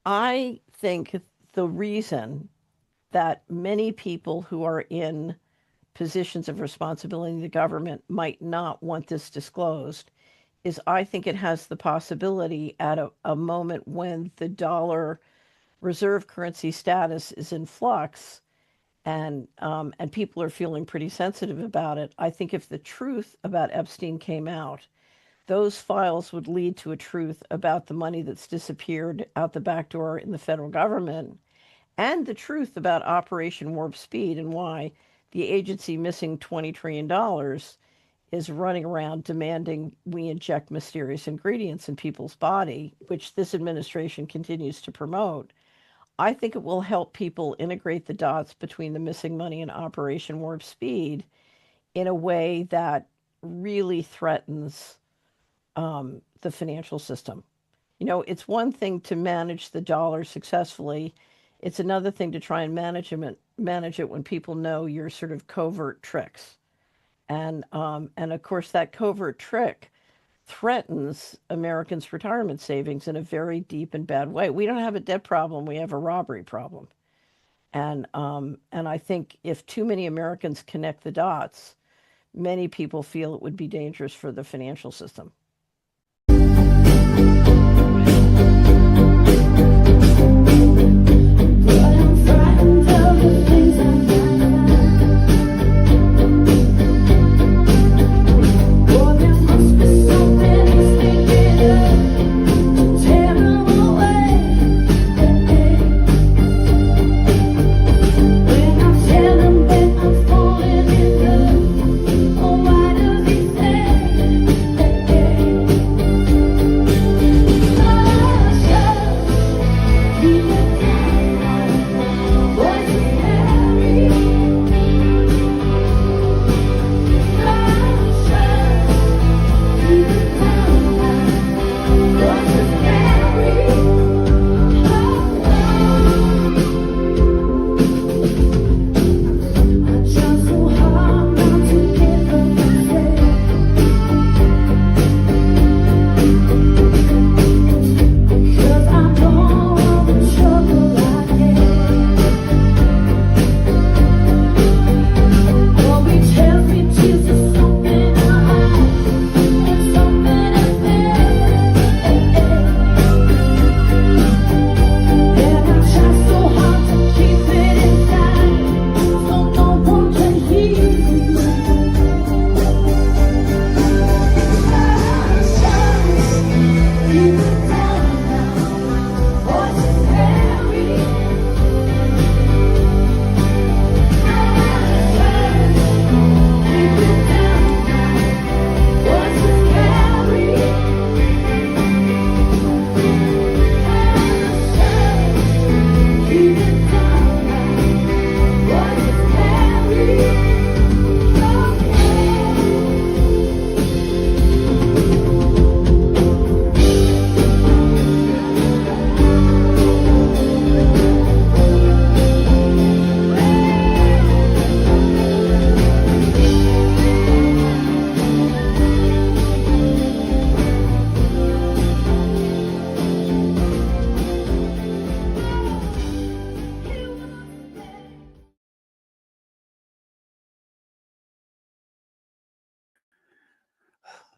I think the reason that many people who are in positions of responsibility in the government might not want this disclosed is I think it has the possibility at a moment when the dollar reserve currency status is in flux and people are feeling pretty sensitive about it. I think if the truth about Epstein came out, those files would lead to a truth about the money that's disappeared out the back door in the federal government and the truth about Operation Warp Speed and why the agency missing $20 trillion is running around demanding we inject mysterious ingredients in people's body, which this administration continues to promote. I think it will help people integrate the dots between the missing money and Operation Warp Speed in a way that really threatens the financial system. You know, it's one thing to manage the dollar successfully. It's another thing to try and manage it when people know your sort of covert tricks. And of course, that covert trick threatens Americans' retirement savings in a very deep and bad way. We don't have a debt problem; we have a robbery problem. And I think if too many Americans connect the dots, many people feel it would be dangerous for the financial system.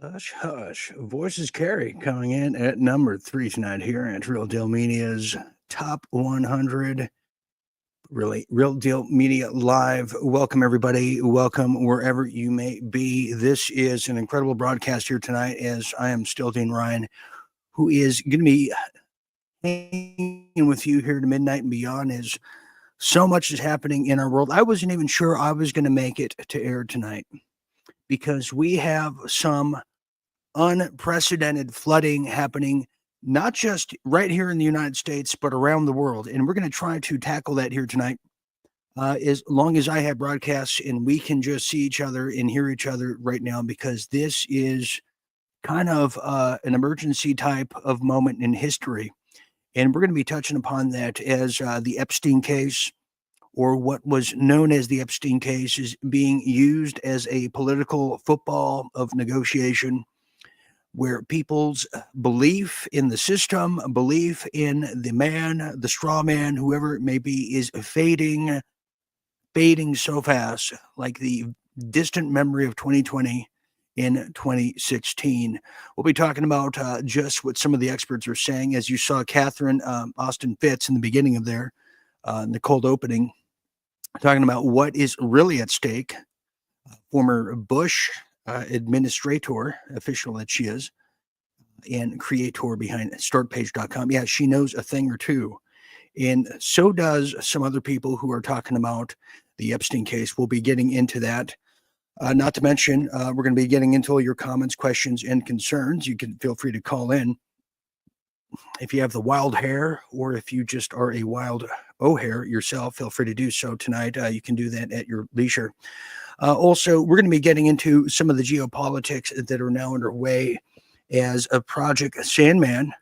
Hush, hush. Voices carry coming in at number three tonight here at Real Deal Media's Top 100. Really, Real Deal Media Live. Welcome, everybody. Welcome wherever you may be. This is an incredible broadcast here tonight as I am still Dean Ryan, who is going to be hanging with you here to midnight and beyond as so much is happening in our world. I wasn't even sure I was going to make it to air tonight because we have some unprecedented flooding happening, not just right here in the United States, but around the world. And we're going to try to tackle that here tonight. As long as I have broadcasts and we can just see each other and hear each other right now, because this is kind of an emergency type of moment in history. And we're going to be touching upon that as the Epstein case, or what was known as the Epstein case, is being used as a political football of negotiation where people's belief in the system, belief in the man, the straw man, whoever it may be, is fading so fast, like the distant memory of 2020 in 2016. We'll be talking about just what some of the experts are saying, as you saw Catherine Austin Fitts in the beginning of there, in the cold opening, talking about what is really at stake. Former Bush administrator, official that she is, and creator behind startpage.com. Yeah, she knows a thing or two. And so does some other people who are talking about the Epstein case. We'll be getting into that. Not to mention, we're going to be getting into all your comments, questions, and concerns. You can feel free to call in. If you have the wild hair, or if you just are a wild hair yourself, feel free to do so tonight. You can do that at your leisure. Also, we're going to be getting into some of the geopolitics that are now underway as a Project Sandman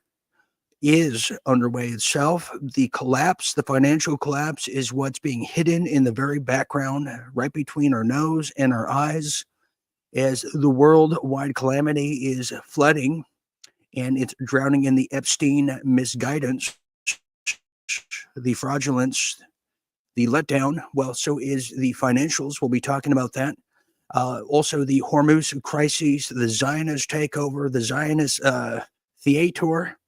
is underway itself. The collapse, the financial collapse, is what's being hidden in the very background, right between our nose and our eyes, as the worldwide calamity is flooding and it's drowning in the Epstein misguidance, the fraudulence, the letdown. Well, so is the financials. We'll be talking about that. Also, the Hormuz crises, the Zionist takeover, the Zionist theater,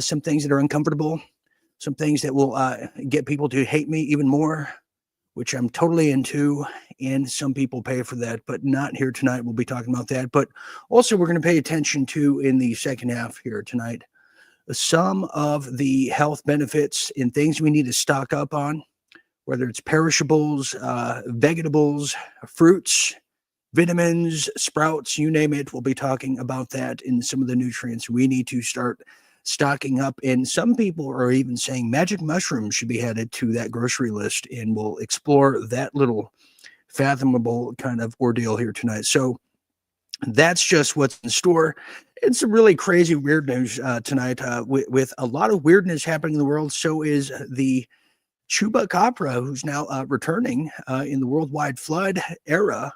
some things that are uncomfortable, some things that will get people to hate me even more, which I'm totally into, and some people pay for that, but not here tonight. We'll be talking about that. But also, we're going to pay attention to, in the second half here tonight, some of the health benefits and things we need to stock up on, whether it's perishables, vegetables, fruits, vitamins, sprouts, you name it. We'll be talking about that in some of the nutrients we need to start stocking up. And some people are even saying magic mushrooms should be added to that grocery list, and we'll explore that little fathomable kind of ordeal here tonight. So that's just what's in store. It's some really crazy weird news tonight, with a lot of weirdness happening in the world. So is the Chupacabra, who's now returning in the worldwide flood era.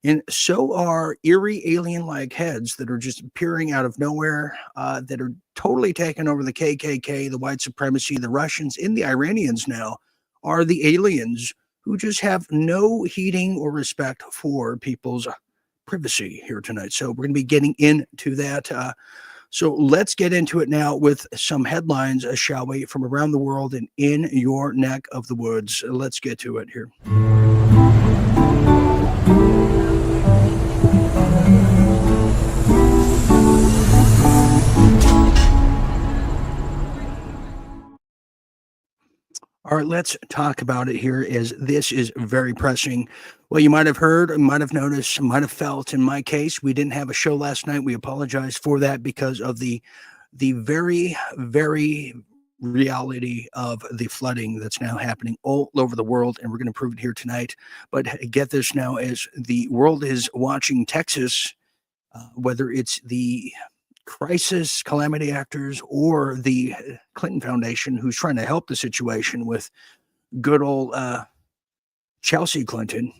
And so are eerie alien-like heads that are just appearing out of nowhere, that are totally taking over the KKK, the white supremacy. The Russians and the Iranians now are the aliens who just have no heeding or respect for people's privacy here tonight. So we're going to be getting into that. So let's get into it now with some headlines, shall we, from around the world and in your neck of the woods. Let's get to it here. All right, let's talk about it here, as this is very pressing. Well, you might have heard, might have noticed, might have felt. In my case, we didn't have a show last night. We apologize for that because of the very, very reality of the flooding that's now happening all over the world, and we're going to prove it here tonight. But get this now, as the world is watching Texas, whether it's the crisis calamity actors or the Clinton Foundation, who's trying to help the situation with good old Chelsea Clinton.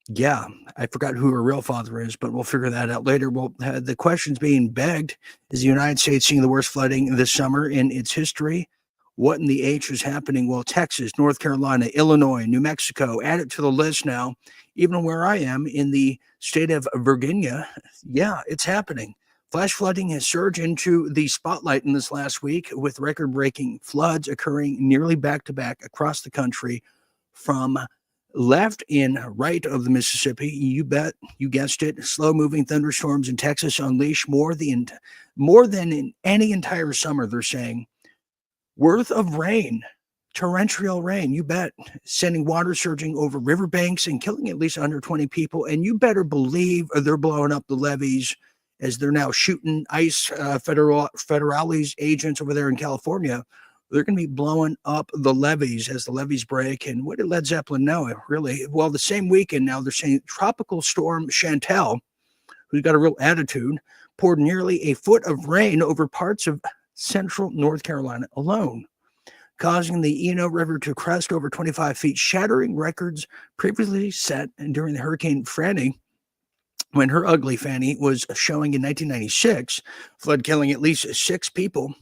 Yeah, I forgot who her real father is, but we'll figure that out later. Well, the question's being begged: is the United States seeing the worst flooding this summer in its history? What in the H is happening? Well, Texas, North Carolina, Illinois, New Mexico, add it to the list now. Even where I am in the state of Virginia, yeah, it's happening. Flash flooding has surged into the spotlight in this last week, with record-breaking floods occurring nearly back-to-back across the country, from left and right of the Mississippi. You bet, you guessed it. Slow-moving thunderstorms in Texas unleash more than in any entire summer, they're saying, worth of rain. Torrential rain, you bet, sending water surging over riverbanks and killing at least 120 people. And you better believe they're blowing up the levees, as they're now shooting ICE federales agents over there in California. They're going to be blowing up the levees as the levees break. And what did Led Zeppelin know, really? Well, the same weekend now, they're saying Tropical Storm Chantel, who's got a real attitude, poured nearly a foot of rain over parts of central North Carolina alone, causing the Eno River to crest over 25 feet, shattering records previously set during the Hurricane Franny. when her ugly fanny was showing in 1996, flood killing at least 6 people.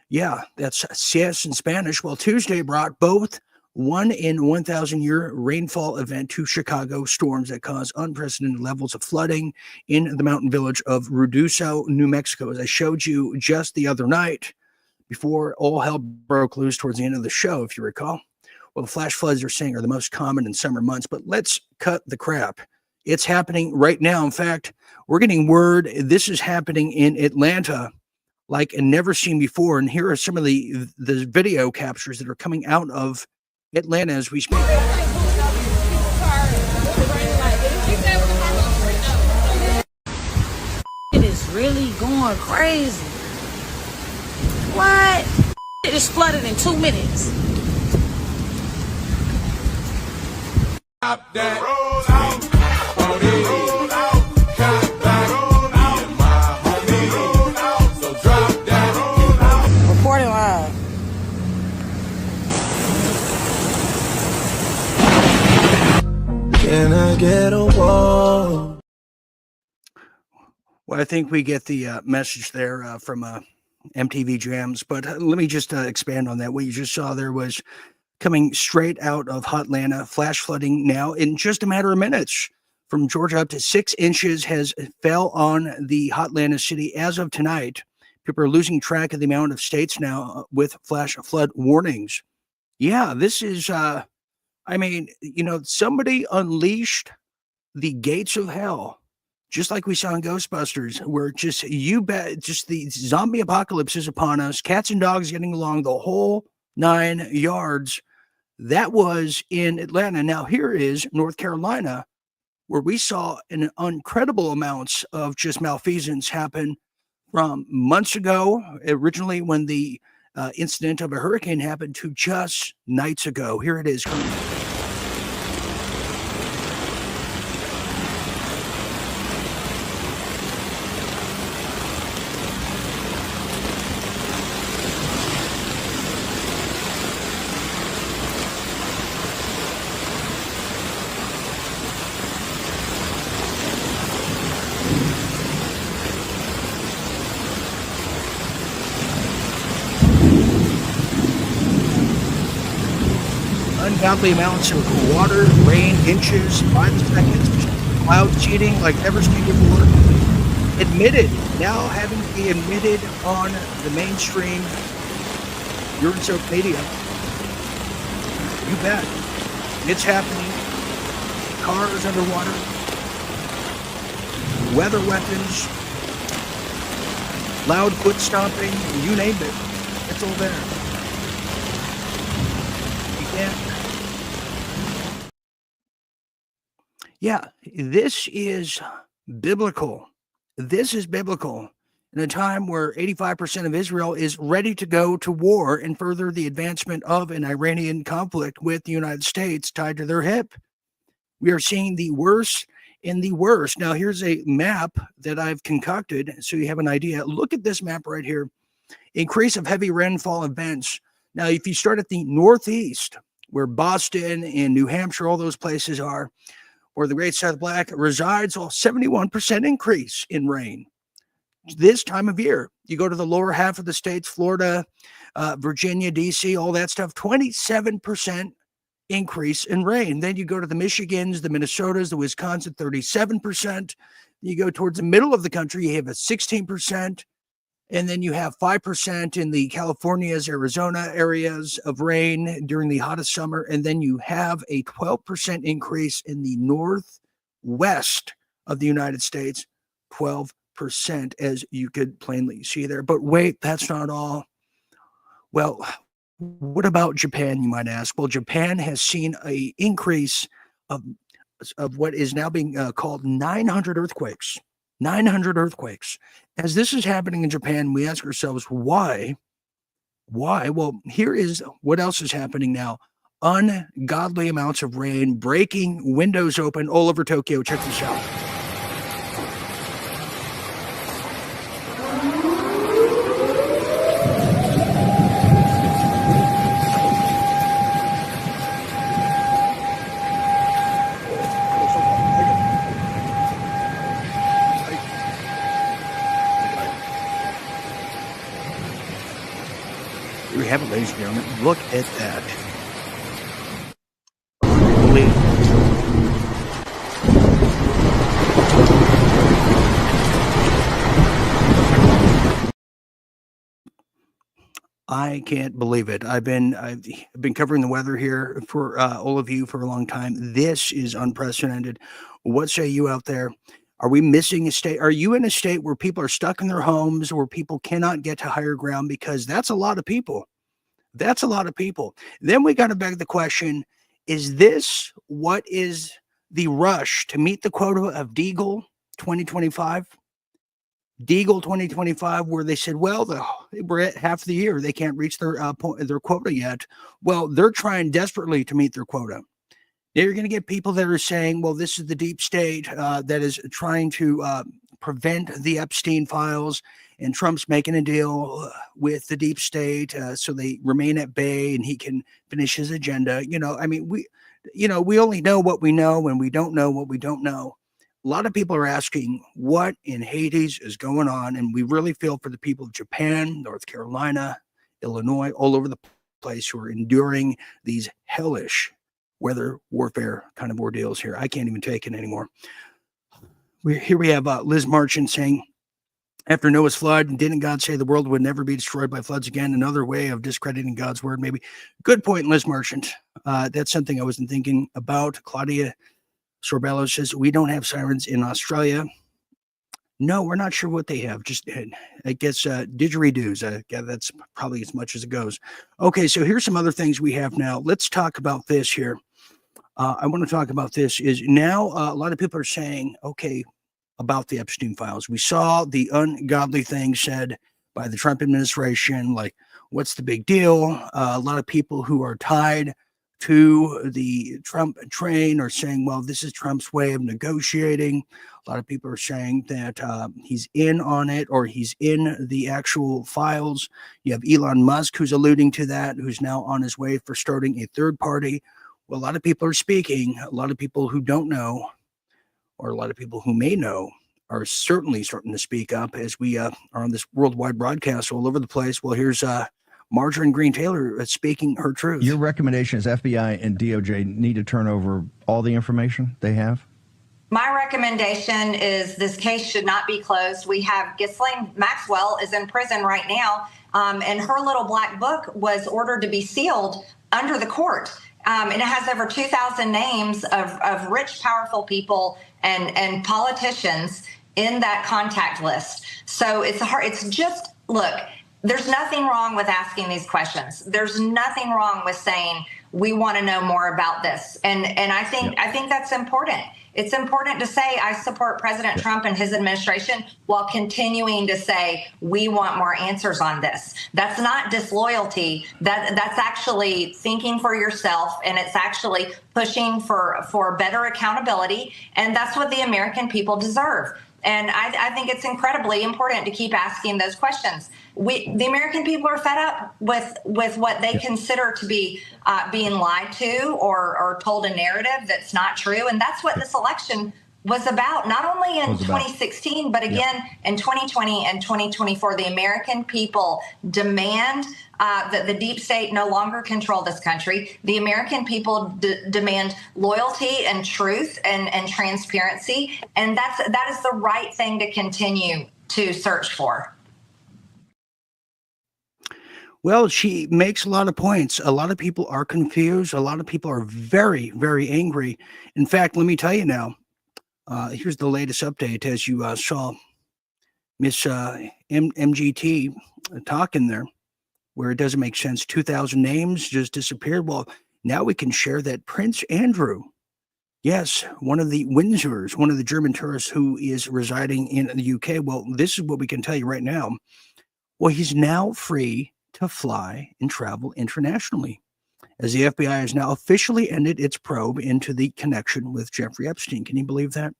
Yeah, that's siesta in Spanish. Well, Tuesday brought both 1 in 1,000 year rainfall event to Chicago, storms that caused unprecedented levels of flooding in the mountain village of Ruidoso, New Mexico. As I showed you just the other night, before all hell broke loose towards the end of the show, if you recall. Well, the flash floods they're saying are the most common in summer months, but let's cut the crap. It's happening right now. In fact, we're getting word this is happening in Atlanta like never seen before. And here are some of the video captures that are coming out of Atlanta as we speak. It is really going crazy. What? It is flooded in 2 minutes. Reporting live. Can I get a wall? Well, I think we get the message there from MTV Jams, but let me just expand on that. What you just saw there was coming straight out of Hotlanta, flash flooding now in just a matter of minutes. From Georgia, up to 6 inches has fell on the Hotlanta city as of tonight. People are losing track of the amount of states now with flash flood warnings. Yeah, this is, somebody unleashed the gates of hell, just like we saw in Ghostbusters, where just the zombie apocalypse is upon us, cats and dogs getting along the whole 9 yards. That was in Atlanta. Now here is North Carolina, where we saw an incredible amounts of just malfeasance happen from months ago, originally when the incident of a hurricane happened, to just nights ago. Here it is. Ungodly amounts of water, rain, inches by the seconds, cloud seeding like never seen before. Admitted, now having to be admitted on the mainstream urine-soaked media. You bet. It's happening. Cars underwater. Weather weapons. Loud foot stomping. You name it. It's all there. Yeah, this is biblical. This is biblical. In a time where 85% of Israel is ready to go to war and further the advancement of an Iranian conflict with the United States tied to their hip. We are seeing the worst in the worst. Now, here's a map that I've concocted so you have an idea. Look at this map right here. Increase of heavy rainfall events. Now, if you start at the northeast, where Boston and New Hampshire, all those places are, where the Great South Black resides, 71% increase in rain this time of year. You go to the lower half of the states, Florida, Virginia, D.C., all that stuff, 27% increase in rain. Then you go to the Michigans, the Minnesotas, the Wisconsin, 37%. You go towards the middle of the country, you have a 16%. And then you have 5% in the Californias, Arizona areas of rain during the hottest summer. And then you have a 12% increase in the northwest of the United States, 12%, as you could plainly see there. But wait, that's not all. Well, what about Japan, you might ask? Well, Japan has seen an increase of what is now being called 900 earthquakes. 900 earthquakes. As this is happening in Japan, we ask ourselves, why? Why? Well, here is what else is happening now. Ungodly amounts of rain, breaking windows open all over Tokyo. Check this out. ladies and gentlemen. Look at that. Unbelievable. I can't believe it. I've been covering the weather here for all of you for a long time. This is unprecedented. What say you out there? Are we missing a state? Are you in a state where people are stuck in their homes, where people cannot get to higher ground? Because that's a lot of people. That's a lot of people. Then we got to beg the question, is this what is the rush to meet the quota of Deagle 2025? Deagle 2025, where they said, well, we're at half the year. They can't reach their quota yet. Well, they're trying desperately to meet their quota. Now you're going to get people that are saying, well, this is the deep state that is trying to prevent the Epstein files, and Trump's making a deal with the deep state so they remain at bay and he can finish his agenda. We only know what we know, and we don't know what we don't know. A lot of people are asking what in Hades is going on, and we really feel for the people of Japan, North Carolina, Illinois, all over the place who are enduring these hellish weather warfare kind of ordeals here. I can't even take it anymore. Here we have Liz Marchand saying, after Noah's flood, didn't God say the world would never be destroyed by floods again? Another way of discrediting God's word, maybe. Good point, Liz Marchand. That's something I wasn't thinking about. Claudia Sorbello says, we don't have sirens in Australia. No, we're not sure what they have. Just, I guess, didgeridoos. Yeah, that's probably as much as it goes. Okay, so here's some other things we have now. Let's talk about this here. I want to talk about this. Is now a lot of people are saying, okay, about the Epstein files. We saw the ungodly things said by the Trump administration, like, what's the big deal? A lot of people who are tied to the Trump train are saying, well, this is Trump's way of negotiating. A lot of people are saying that he's in on it, or he's in the actual files. You have Elon Musk, who's alluding to that, who's now on his way for starting a third party. Well, a lot of people are speaking. A lot of people who don't know, or a lot of people who may know, are certainly starting to speak up as we are on this worldwide broadcast all over the place. Well, here's Marjorie Green Taylor speaking her truth. Your recommendation is FBI and DOJ need to turn over all the information they have? My recommendation is this case should not be closed. We have Ghislaine Maxwell is in prison right now, and her little black book was ordered to be sealed under the court. And it has over 2,000 names of rich, powerful people and politicians in that contact list. So it's just, look, there's nothing wrong with asking these questions. There's nothing wrong with saying we want to know more about this. And I think that's important. It's important to say I support President Trump and his administration while continuing to say we want more answers on this. That's not disloyalty. That's actually thinking for yourself, and it's actually pushing for better accountability. And that's what the American people deserve. And I think it's incredibly important to keep asking those questions. The American people are fed up with what they consider to be being lied to or told a narrative that's not true. And that's what this election was about, not only in 2016, but again in 2020 and 2024. The American people demand that the deep state no longer control this country. The American people demand loyalty and truth and transparency. And that is the right thing to continue to search for. Well, she makes a lot of points. A lot of people are confused. A lot of people are very, very angry. In fact, let me tell you now, here's the latest update. As you saw Miss MGT talking there, where it doesn't make sense. 2,000 names just disappeared. Well, now we can share that Prince Andrew, yes, one of the Windsors, one of the German tourists who is residing in the UK. Well, this is what we can tell you right now. Well, he's now free to fly and travel internationally, as the FBI has now officially ended its probe into the connection with Jeffrey Epstein. Can you believe that?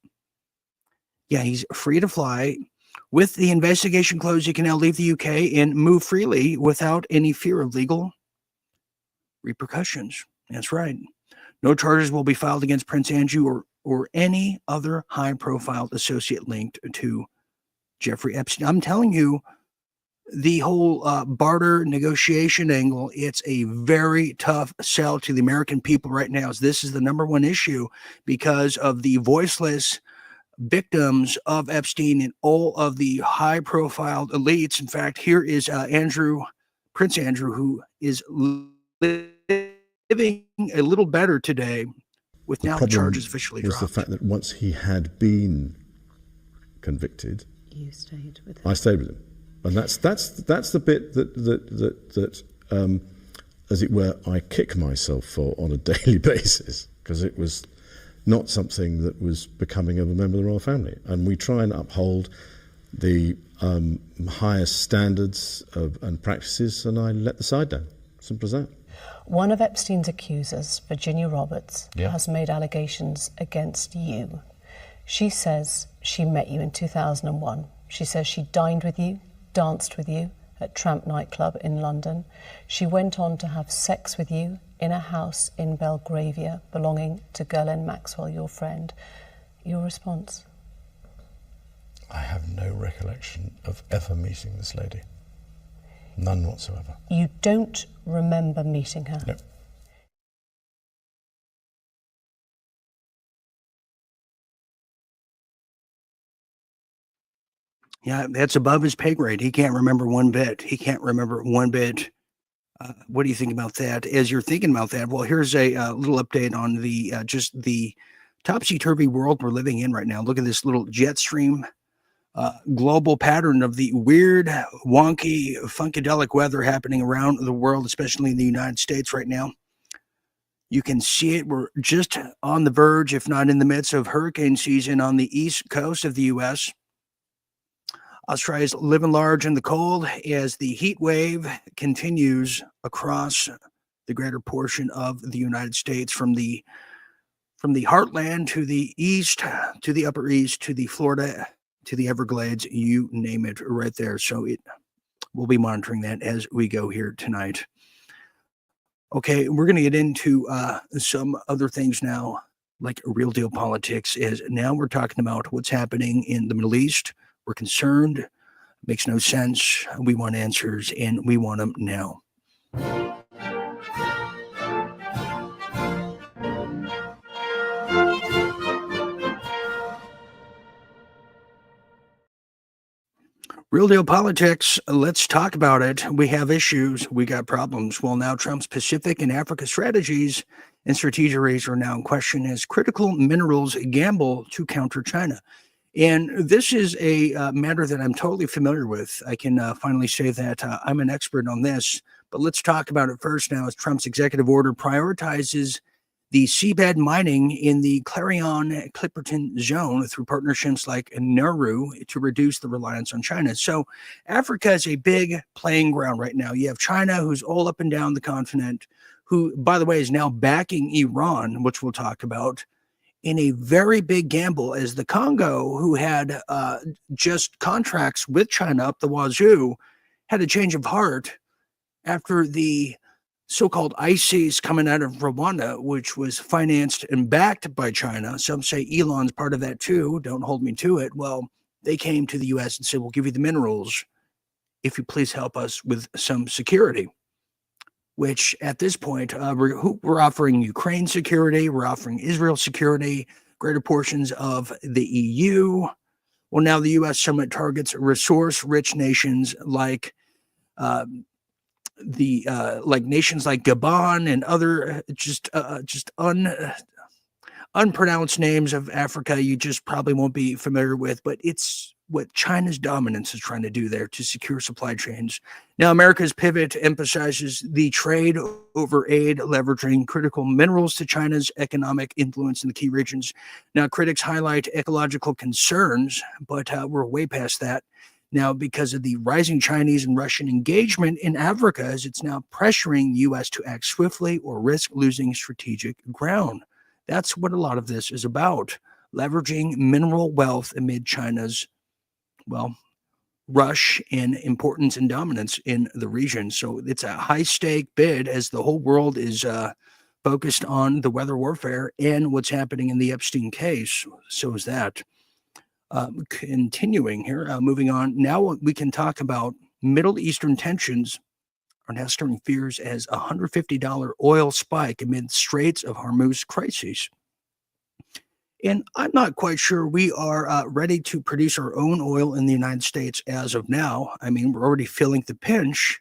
Yeah, he's free to fly. With the investigation closed, he can now leave the UK and move freely without any fear of legal repercussions. That's right. No charges will be filed against Prince Andrew or any other high-profile associate linked to Jeffrey Epstein. I'm telling you, the whole barter negotiation angle, it's a very tough sell to the American people right now. This is the number one issue because of the voiceless victims of Epstein and all of the high-profile elites. In fact, here is Prince Andrew, who is living a little better today with now the charges officially was dropped. The fact that once he had been convicted, you stayed with him. I stayed with him, and that's the bit that as it were, I kick myself for on a daily basis, because it was not something that was becoming of a member of the royal family, and we try and uphold the highest standards and practices, and I let the side down. Simple as that. One of Epstein's accusers, Virginia Roberts, has made allegations against you. She says she met you in 2001. She says she dined with you, danced with you at Tramp nightclub in London. She went on to have sex with you in a house in Belgravia belonging to Ghislaine Maxwell, your friend. Your response? I have no recollection of ever meeting this lady. None whatsoever. You don't remember meeting her? No. Yeah, that's above his pay grade. He can't remember one bit. What do you think about that? As you're thinking about that, well, here's a little update on the just the topsy-turvy world we're living in right now. Look at this little jet stream global pattern of the weird, wonky, funkadelic weather happening around the world, especially in the United States right now. You can see it. We're just on the verge, if not in the midst of hurricane season on the east coast of the U.S. Australia's living large in the cold as the heat wave continues across the greater portion of the United States, from the heartland to the east, to the upper east, to the Florida, to the Everglades, you name it, right there. So we'll be monitoring that as we go here tonight. Okay, we're going to get into some other things now, like real deal politics. Is now we're talking about what's happening in the Middle East. We're concerned. Makes no sense. We want answers, and we want them now. Real deal politics. Let's talk about it. We have issues. We got problems. Well, now Trump's Pacific and Africa strategies and strategies are now in question as critical minerals gamble to counter China. And this is a matter that I'm totally familiar with. I can finally say that I'm an expert on this. But let's talk about it first now, as Trump's executive order prioritizes the seabed mining in the Clarion-Clipperton zone through partnerships like Nauru to reduce the reliance on China. So Africa is a big playing ground right now. You have China, who's all up and down the continent, who, by the way, is now backing Iran, which we'll talk about, in a very big gamble, as the Congo, who had just contracts with China up the wazoo, had a change of heart after the so-called ICs coming out of Rwanda, which was financed and backed by China. Some say Elon's part of that too. Don't hold me to it. Well, they came to the U.S. and said, we'll give you the minerals if you please help us with some security. Which at this point, we're offering Ukraine security, we're offering Israel security, greater portions of the EU. Well, now the U.S. summit targets resource-rich nations like nations like Gabon and other unpronounced names of Africa you just probably won't be familiar with, but it's what China's dominance is trying to do there to secure supply chains. Now, America's pivot emphasizes the trade over aid, leveraging critical minerals to China's economic influence in the key regions. Now, critics highlight ecological concerns, but we're way past that now because of the rising Chinese and Russian engagement in Africa, as it's now pressuring the U.S. to act swiftly or risk losing strategic ground. That's what a lot of this is about, leveraging mineral wealth amid China's rush in importance and dominance in the region. So it's a high-stake bid as the whole world is focused on the weather warfare and what's happening in the Epstein case. So is that. Continuing here, moving on. Now we can talk about Middle Eastern tensions are now stirring fears as a $150 oil spike amid Straits of Hormuz crises. And I'm not quite sure we are ready to produce our own oil in the United States as of now. I mean, we're already feeling the pinch.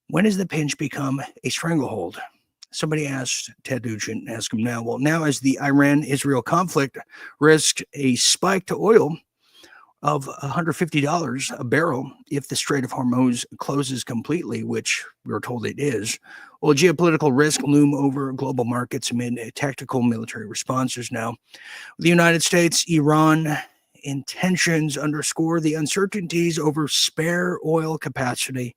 When does the pinch become a stranglehold? Somebody asked Ted Nugent, ask him now. Well, now as the Iran-Israel conflict risks a spike to oil of $150 a barrel if the Strait of Hormuz closes completely, which we're told it is. Well, geopolitical risk loom over global markets amid tactical military responses now. The United States, Iran, and tensions underscore the uncertainties over spare oil capacity.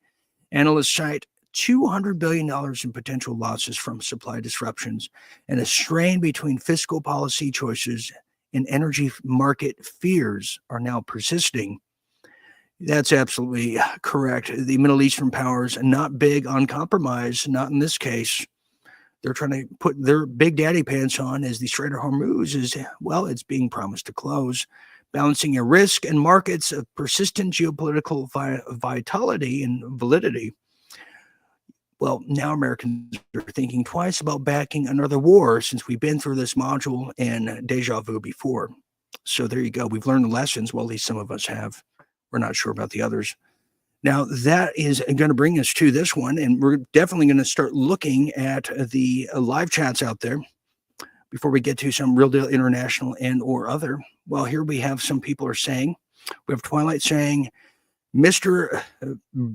Analysts cite $200 billion in potential losses from supply disruptions, and a strain between fiscal policy choices and energy market fears are now persisting. That's absolutely correct. The Middle Eastern powers are not big on compromise, not in this case. They're trying to put their big daddy pants on as the Strait of Hormuz is, well, it's being promised to close, balancing a risk and markets of persistent geopolitical vitality and validity. Well, now Americans are thinking twice about backing another war since we've been through this module and deja vu before. So there you go. We've learned the lessons. Well, at least some of us have. We're not sure about the others. Now, that is going to bring us to this one, and we're definitely going to start looking at the live chats out there before we get to some Real Deal International and or other. Well, here we have some people are saying, we have Twilight saying, Mr.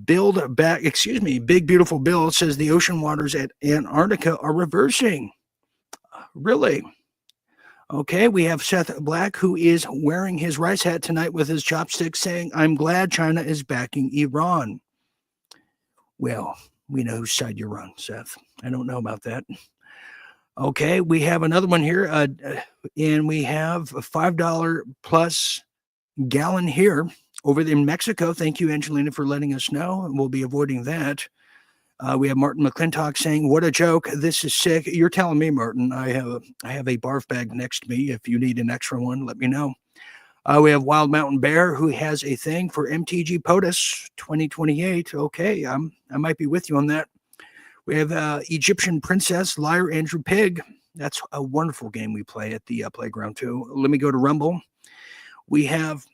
Build Back, excuse me, Big Beautiful Bill says the ocean waters at Antarctica are reversing. Really? Okay, we have Seth Black, who is wearing his rice hat tonight with his chopsticks, saying, I'm glad China is backing Iran. Well, we know whose side you're on, Seth. I don't know about that. Okay, we have another one here, and we have a $5 plus gallon here over in Mexico. Thank you, Angelina, for letting us know, and we'll be avoiding that. We have Martin McClintock saying, what a joke. This is sick. You're telling me, Martin. I have a barf bag next to me. If you need an extra one, let me know. We have Wild Mountain Bear, who has a thing for MTG POTUS 2028. Okay, I might be with you on that. We have Egyptian Princess, Liar Andrew Pig. That's a wonderful game we play at the playground too. Let me go to Rumble. We have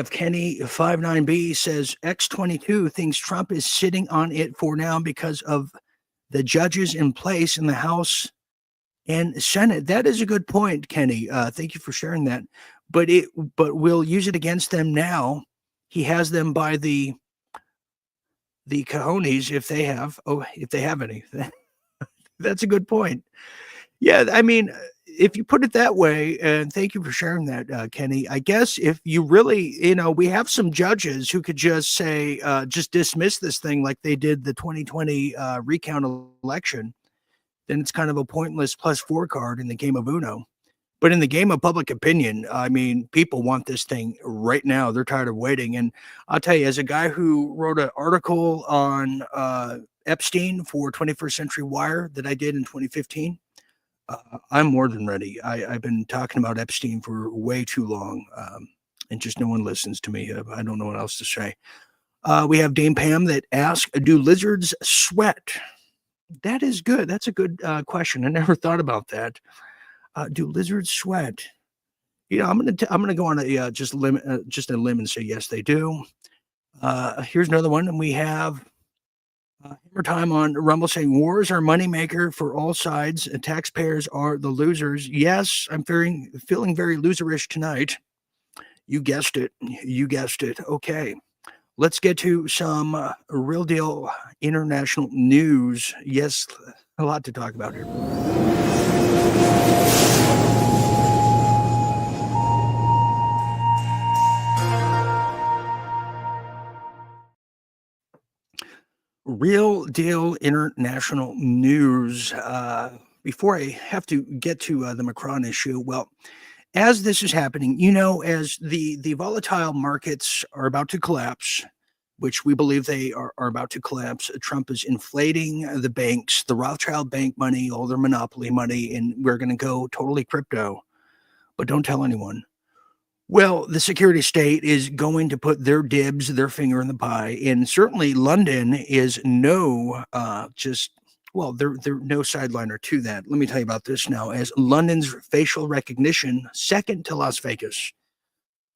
Kenny 59B says X22 thinks Trump is sitting on it for now because of the judges in place in the House and Senate. That is a good point, Kenny. Thank you for sharing that. But we'll use it against them now. He has them by the cojones if they have any. That's a good point. Yeah, I mean, if you put it that way, and thank you for sharing that, Kenny, I guess if you really, we have some judges who could just say, just dismiss this thing like they did the 2020 recount election, then it's kind of a pointless +4 card in the game of Uno. But in the game of public opinion, I mean, people want this thing right now. They're tired of waiting. And I'll tell you, as a guy who wrote an article on Epstein for 21st Century Wire that I did in 2015, I'm more than ready. I've been talking about Epstein for way too long, and just no one listens to me. I don't know what else to say. We have Dame Pam that asks, do lizards sweat? That is good. That's a good question. I never thought about that. Do lizards sweat? I'm gonna go on a just a limb and say yes, they do. Here's another one, and we have Hammer Time on Rumble saying wars are moneymaker for all sides and taxpayers are the losers. Yes, I'm feeling very loserish tonight. You guessed it. Okay, let's get to some Real Deal International news. Yes, a lot to talk about here. Real Deal International news. Before I have to get to the Macron issue, well, as this is happening, as the volatile markets are about to collapse, which we believe they are about to collapse, Trump is inflating the banks, the Rothschild bank money, all their monopoly money, and we're going to go totally crypto. But don't tell anyone. Well, the security state is going to put their dibs, their finger in the pie, and certainly London is no they're no sideliner to that. Let me tell you about this now. As London's facial recognition, second to Las Vegas.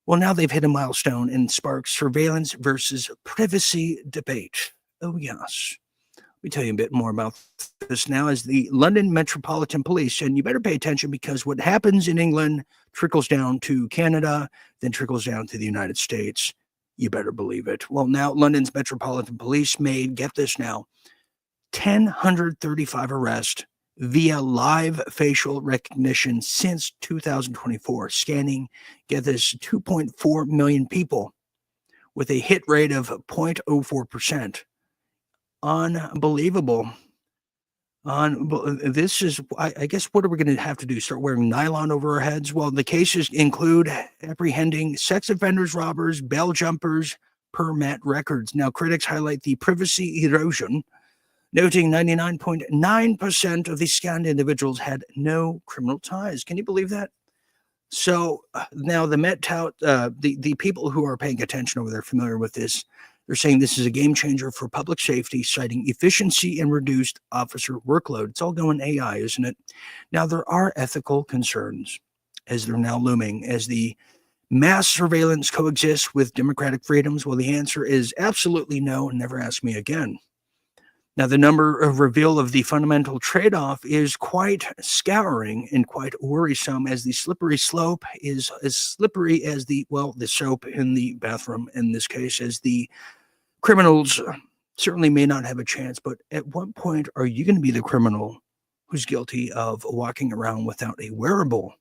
Well, now they've hit a milestone and sparked surveillance versus privacy debate. Oh, yes. Let me tell you a bit more about this now as the London Metropolitan Police, and you better pay attention because what happens in England trickles down to Canada, then trickles down to the United States. You better believe it. Well, now London's Metropolitan Police made, get this now, 1,035 arrests via live facial recognition since 2024, scanning, get this, 2.4 million people with a hit rate of 0.04%. Unbelievable. This is, I guess, what are we going to have to do? Start wearing nylon over our heads? Well, the cases include apprehending sex offenders, robbers, bail jumpers, per Met records. Now, critics highlight the privacy erosion, noting 99.9% of the scanned individuals had no criminal ties. Can you believe that? So now the Met tout, the people who are paying attention over there, familiar with this, they're saying this is a game changer for public safety, citing efficiency and reduced officer workload. It's all going AI, isn't it? Now, there are ethical concerns as they're now looming, as the mass surveillance coexists with democratic freedoms. Well, the answer is absolutely no, and never ask me again. Now, the number of reveal of the fundamental trade-off is quite scouring and quite worrisome, as the slippery slope is as slippery as the soap in the bathroom in this case, as the criminals certainly may not have a chance. But at what point are you going to be the criminal who's guilty of walking around without a wearable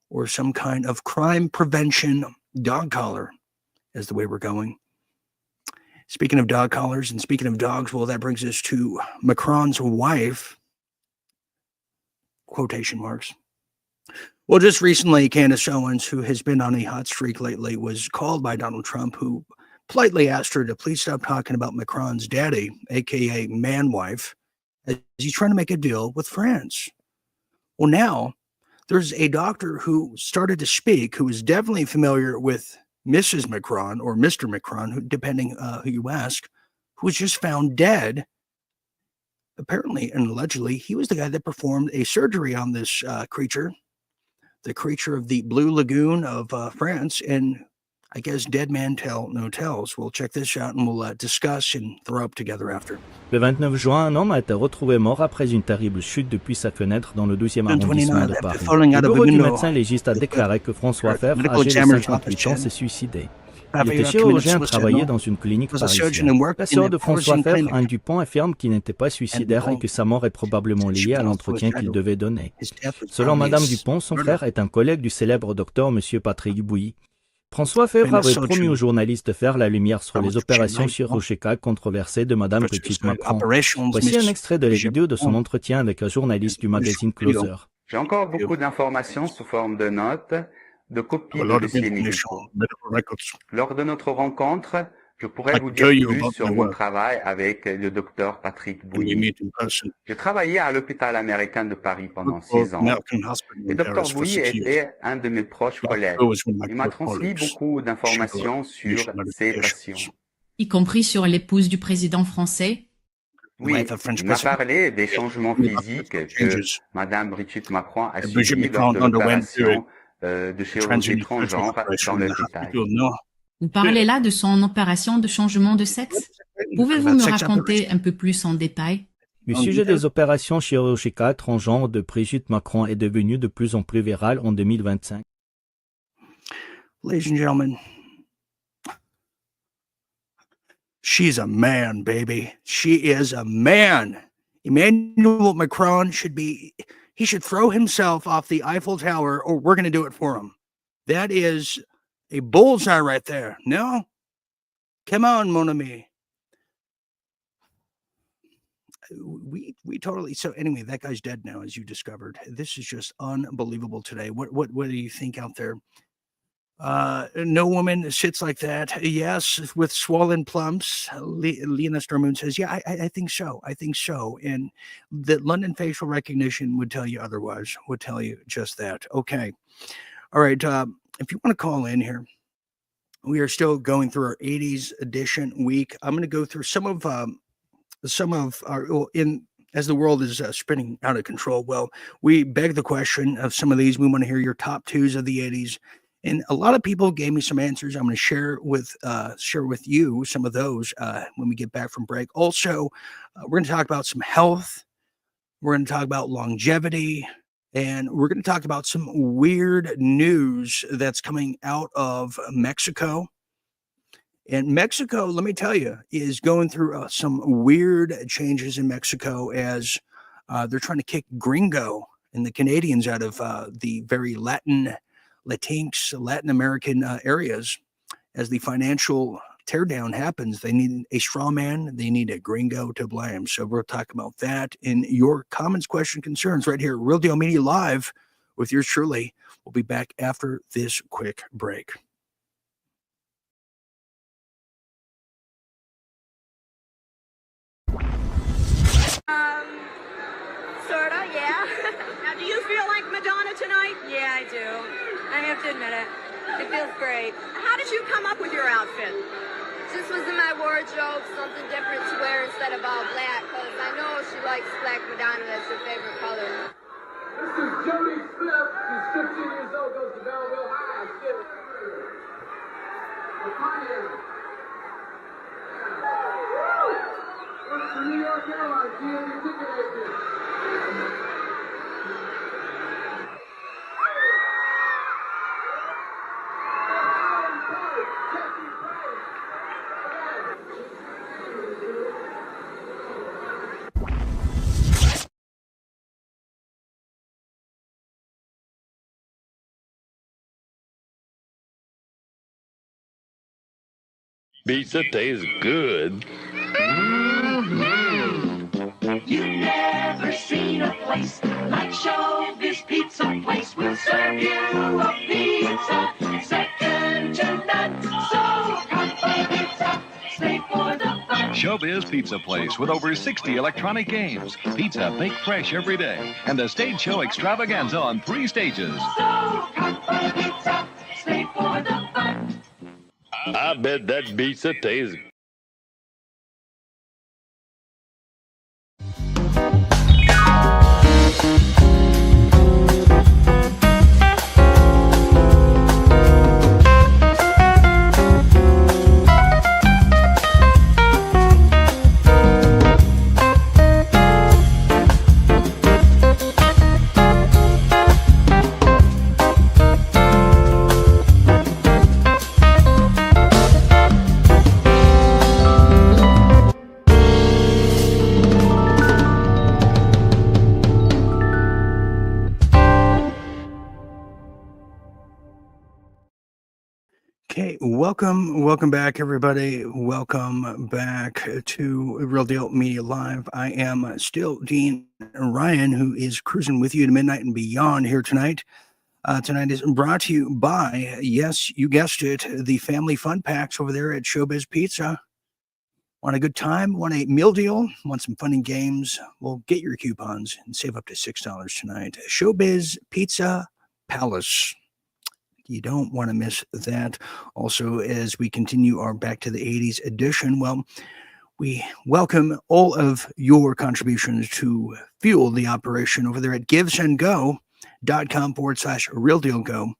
or some kind of crime prevention dog collar, as the way we're going? Speaking of dog collars and speaking of dogs, well, that brings us to Macron's wife, quotation marks. Well, just recently, Candace Owens, who has been on a hot streak lately, was called by Donald Trump, who politely asked her to please stop talking about Macron's daddy, a.k.a. man-wife, as he's trying to make a deal with France. Well, now there's a doctor who started to speak who is definitely familiar with Mrs. Macron or Mr. Macron, who, depending who you ask, who was just found dead. Apparently and allegedly, he was the guy that performed a surgery on this creature, the creature of the Blue Lagoon of France, and I guess dead man tell no tells. We'll check this out and we'll discuss and throw up together after. Le 29 juin, un homme a été retrouvé mort après une terrible chute depuis sa fenêtre dans le 12e arrondissement de Paris. Le bureau du médecin légiste a déclaré que François Fèvre, âgé de 58 ans, s'est suicidé. Il était chirurgien, travaillait dans une clinique parisienne. La sœur de François Fèvre, Anne Dupont, affirme qu'il n'était pas suicidaire et que sa mort est probablement liée à l'entretien qu'il devait donner. Selon Madame Dupont, son frère est un collègue du célèbre docteur M. Patrick Bouilly. François Fèvre avait promis aux journalistes de faire la lumière sur les opérations chirurgicales controversées de Madame Brigitte Macron. Voici un extrait de la vidéo de son entretien avec un journaliste du magazine Closer. J'ai encore beaucoup d'informations sous forme de notes, de copies de dossiers médicaux. Lors de notre rencontre, je pourrais vous dire plus sur mon travail avec le docteur Patrick Bouilly. J'ai travaillé à l'hôpital américain de Paris pendant 6 ans. Le docteur Bouilly était un de mes proches collègues. Il m'a transmis beaucoup d'informations sur ses patients. Y compris sur l'épouse du président français? Oui, il m'a parlé des changements physiques que Madame Brigitte Macron a subis lors de l'opération de chirurgie transgenre dans le détail. Vous parlez là de son opération de changement de sexe? Pouvez-vous me raconter un peu plus en détail? Le sujet des opérations chirurgicales transgenres de Brigitte Macron est devenu de plus en plus viral en 2025. Ladies and gentlemen, she's a man, baby. She is a man. Emmanuel Macron he should throw himself off the Eiffel Tower, or we're going to do it for him. That is a bullseye right there. No? Come on, mon ami. We totally, so anyway, that guy's dead now, as you discovered. This is just unbelievable today. What do you think out there? No woman sits like that. Yes, with swollen plumps. Lena Stormoon says, yeah, I think so. I think so. And the London facial recognition would tell you otherwise, would tell you just that. Okay. All right. if you want to call in here, we are still going through our 80s edition week. I'm going to go through some of our as the world is spinning out of control. Well, we beg the question of some of these. We want to hear your top twos of the 80s. And a lot of people gave me some answers. I'm going to share with you some of those when we get back from break. Also, we're going to talk about some health. We're going to talk about longevity. And we're going to talk about some weird news that's coming out of Mexico. And Mexico, let me tell you, is going through some weird changes in Mexico as they're trying to kick gringo and the Canadians out of the very Latin American areas. As the financial teardown happens, they need a straw man, they need a gringo to blame. So we'll talk about that in your comments, questions, concerns right here at Real Deal Media Live with yours truly. We'll be back after this quick break. Sorta, yeah. Now, do you feel like Madonna tonight? Yeah, I do. I have to admit it. It feels great. How did you come up with your outfit? Just was in my wardrobe, something different to wear instead of all black, because I know she likes black Madonna. That's her favorite color. This is Jody Smith. She's 15 years old, goes to Belleville High. Works for New York Airlines, DMV ticket agent. Pizza tastes good. You've never seen a place like Showbiz Pizza Place. We'll serve you a pizza second to none. So come for pizza, stay for the fun. Showbiz Pizza Place with over 60 electronic games. Pizza baked fresh every day. And a stage show extravaganza on 3 stages. So come for pizza, stay for the fun. I bet that pizza tastes good. Okay, welcome back, everybody. Welcome back to Real Deal Media Live. I am still Dean Ryan, who is cruising with you to midnight and beyond here tonight. Tonight is brought to you by, yes, you guessed it, the family fun packs over there at Showbiz Pizza. Want a good time? Want a meal deal? Want some fun and games? Well, get your coupons and save up to $6 tonight. Showbiz Pizza Palace. You don't want to miss that. Also, as we continue our Back to the 80s edition, well, we welcome all of your contributions to fuel the operation over there at givesandgo.com/realdealgo,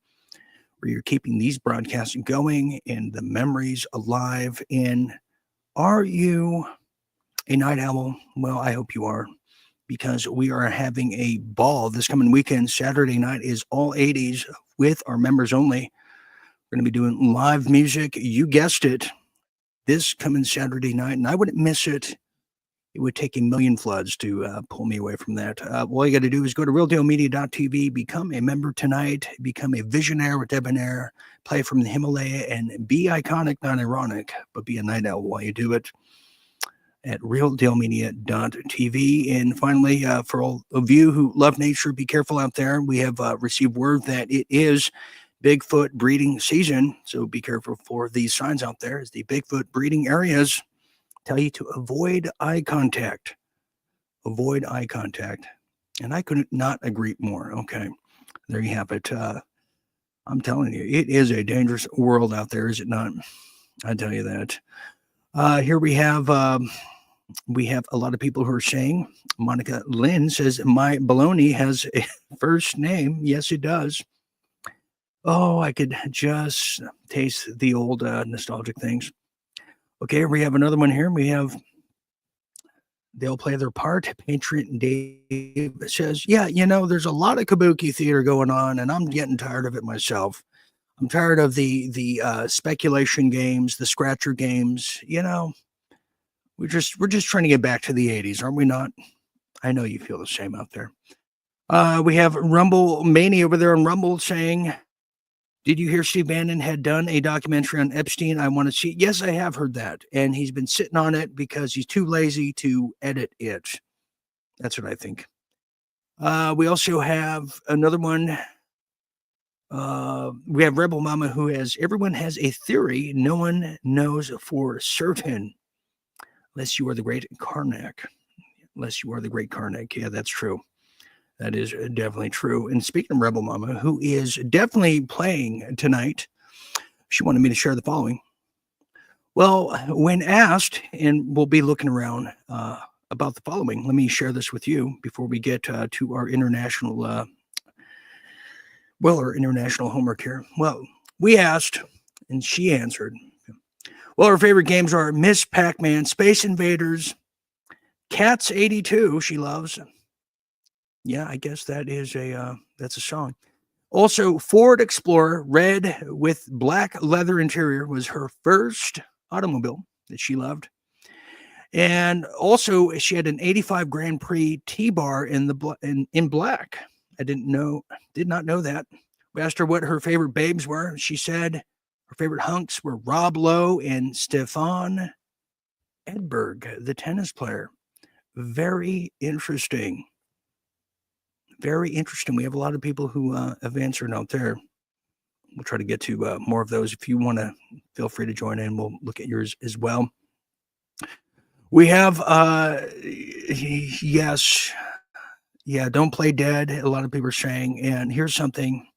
where you're keeping these broadcasts going and the memories alive. And are you a night owl? Well, I hope you are, because we are having a ball this coming weekend. Saturday night is all 80s with our members only. We're going to be doing live music. You guessed it, this coming Saturday night, and I wouldn't miss it. It would take a million floods to pull me away from that. All you got to do is go to realdealmedia.tv, become a member tonight, become a visionaire with Debonair, play from the Himalaya, and be iconic, not ironic, but be a night owl while you do it at realdealmedia.tv. And finally, for all of you who love nature, be careful out there. We have received word that it is Bigfoot breeding season, so be careful for these signs out there as the Bigfoot breeding areas tell you to avoid eye contact. Avoid eye contact. And I could not agree more. Okay, there you have it. I'm telling you, it is a dangerous world out there, is it not? I tell you that. Here we have a lot of people who are saying, Monica Lynn says, my baloney has a first name. Yes, it does. Oh, I could just taste the old nostalgic things. Okay, we have another one here. We have, they'll play their part. Patriot Dave says, yeah, there's a lot of kabuki theater going on, and I'm getting tired of it myself. I'm tired of the speculation games, the scratcher games. We're just trying to get back to the 80s, aren't we not? I know you feel the same out there. We have Rumble Mania over there on Rumble saying, did you hear Steve Bannon had done a documentary on Epstein? I want to see. Yes, I have heard that. And he's been sitting on it because he's too lazy to edit it. That's what I think. We also have another one. We have Rebel Mama who has, everyone has a theory. No one knows for certain. Unless you are the great Karnak. Unless you are the great Karnak. Yeah, that's true. That is definitely true. And speaking of Rebel Mama, who is definitely playing tonight, she wanted me to share the following. Well, when asked, and we'll be looking around about the following, let me share this with you before we get to our international, our international homework here. Well, we asked, and she answered. Well, her favorite games are Miss Pac-Man, Space Invaders, Cats 82, she loves. Yeah, I guess that is that's a song. Also, Ford Explorer, red with black leather interior, was her first automobile that she loved. And also, she had an 85 Grand Prix T-Bar in black. I did not know that. We asked her what her favorite babes were. She said her favorite hunks were Rob Lowe and Stefan Edberg, the tennis player. Very interesting. Very interesting. We have a lot of people who have answered out there. We'll try to get to more of those. If you want to, feel free to join in. We'll look at yours as well. We have, yes. Yeah, don't play dead. A lot of people are saying. And here's something.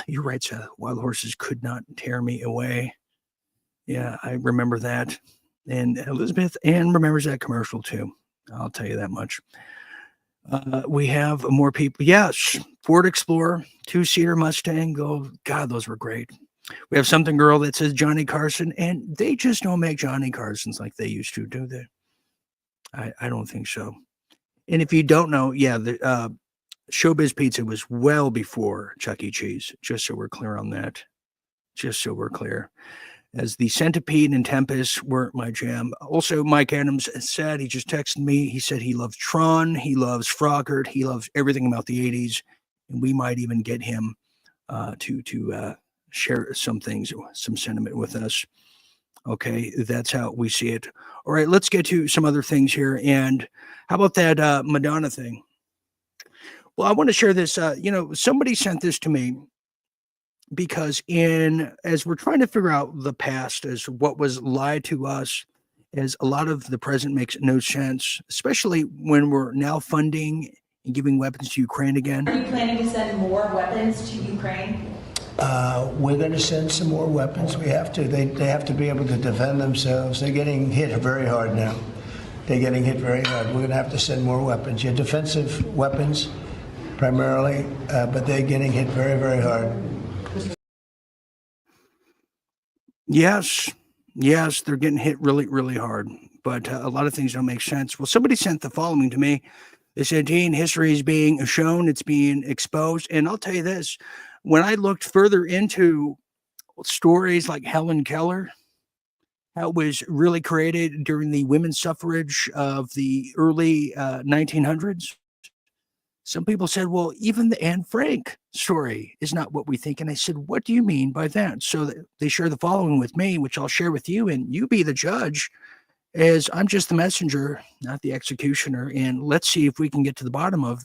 You're right, Seth. Wild horses could not tear me away. Yeah, I remember that. And Elizabeth Ann remembers that commercial too. I'll tell you that much. We have more people. Yes, Ford Explorer, 2-seater Mustang. Oh, God, those were great. We have something girl that says Johnny Carson, and they just don't make Johnny Carsons like they used to, do they? I don't think so. And if you don't know, yeah, the Showbiz Pizza was well before Chuck E. Cheese, just so we're clear on that. Just so we're clear. As the Centipede and Tempest weren't my jam. Also, Mike Adams said, he just texted me, he said he loves Tron, he loves Frogurt, he loves everything about the 80s, and we might even get him to share some things, some sentiment with us. Okay, that's how we see it. All right, let's get to some other things here. And how about that Madonna thing? Well, I want to share this. Somebody sent this to me. Because as we're trying to figure out the past, as what was lied to us, as a lot of the present makes no sense, especially when we're now funding and giving weapons to Ukraine again. Are you planning to send more weapons to Ukraine? We're going to send some more weapons. We have to. They have to be able to defend themselves. They're getting hit very hard now. They're getting hit very hard. We're going to have to send more weapons. Yeah, defensive weapons primarily, but they're getting hit very, very hard. Yes, they're getting hit really, really hard, but a lot of things don't make sense. Well, somebody sent the following to me. They said, Dean, history is being shown, it's being exposed. And I'll tell you this, when I looked further into stories like Helen Keller, how it was really created during the women's suffrage of the early 1900s, some people said, well, even the Anne Frank story is not what we think. And I said, what do you mean by that? So they share the following with me, which I'll share with you, and you be the judge, as I'm just the messenger, not the executioner. And let's see if we can get to the bottom of,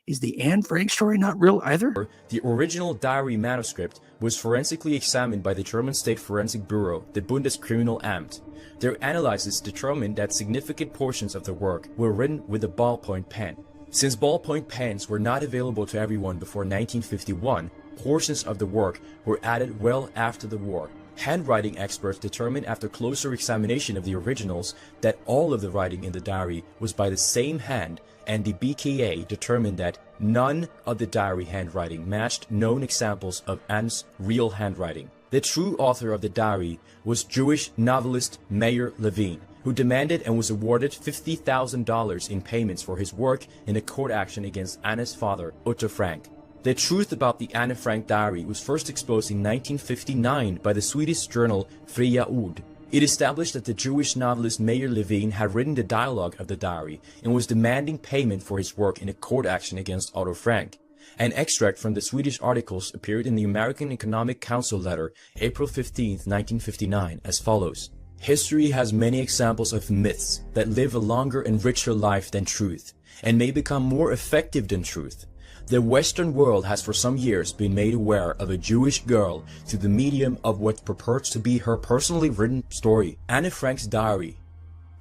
is the Anne Frank story not real either? The original diary manuscript was forensically examined by the German State Forensic Bureau, the Bundeskriminalamt. Their analysis determined that significant portions of the work were written with a ballpoint pen. Since ballpoint pens were not available to everyone before 1951, portions of the work were added well after the war. Handwriting experts determined after closer examination of the originals that all of the writing in the diary was by the same hand, and the BKA determined that none of the diary handwriting matched known examples of Anne's real handwriting. The true author of the diary was Jewish novelist Meir Levine, who demanded and was awarded $50,000 in payments for his work in a court action against Anne's father, Otto Frank. The truth about the Anne Frank diary was first exposed in 1959 by the Swedish journal Fria Ord. It established that the Jewish novelist Meir Levine had written the dialogue of the diary and was demanding payment for his work in a court action against Otto Frank. An extract from the Swedish articles appeared in the American Economic Council letter, April 15, 1959, as follows. History has many examples of myths that live a longer and richer life than truth, and may become more effective than truth. The Western world has for some years been made aware of a Jewish girl through the medium of what purports to be her personally written story, Anne Frank's diary.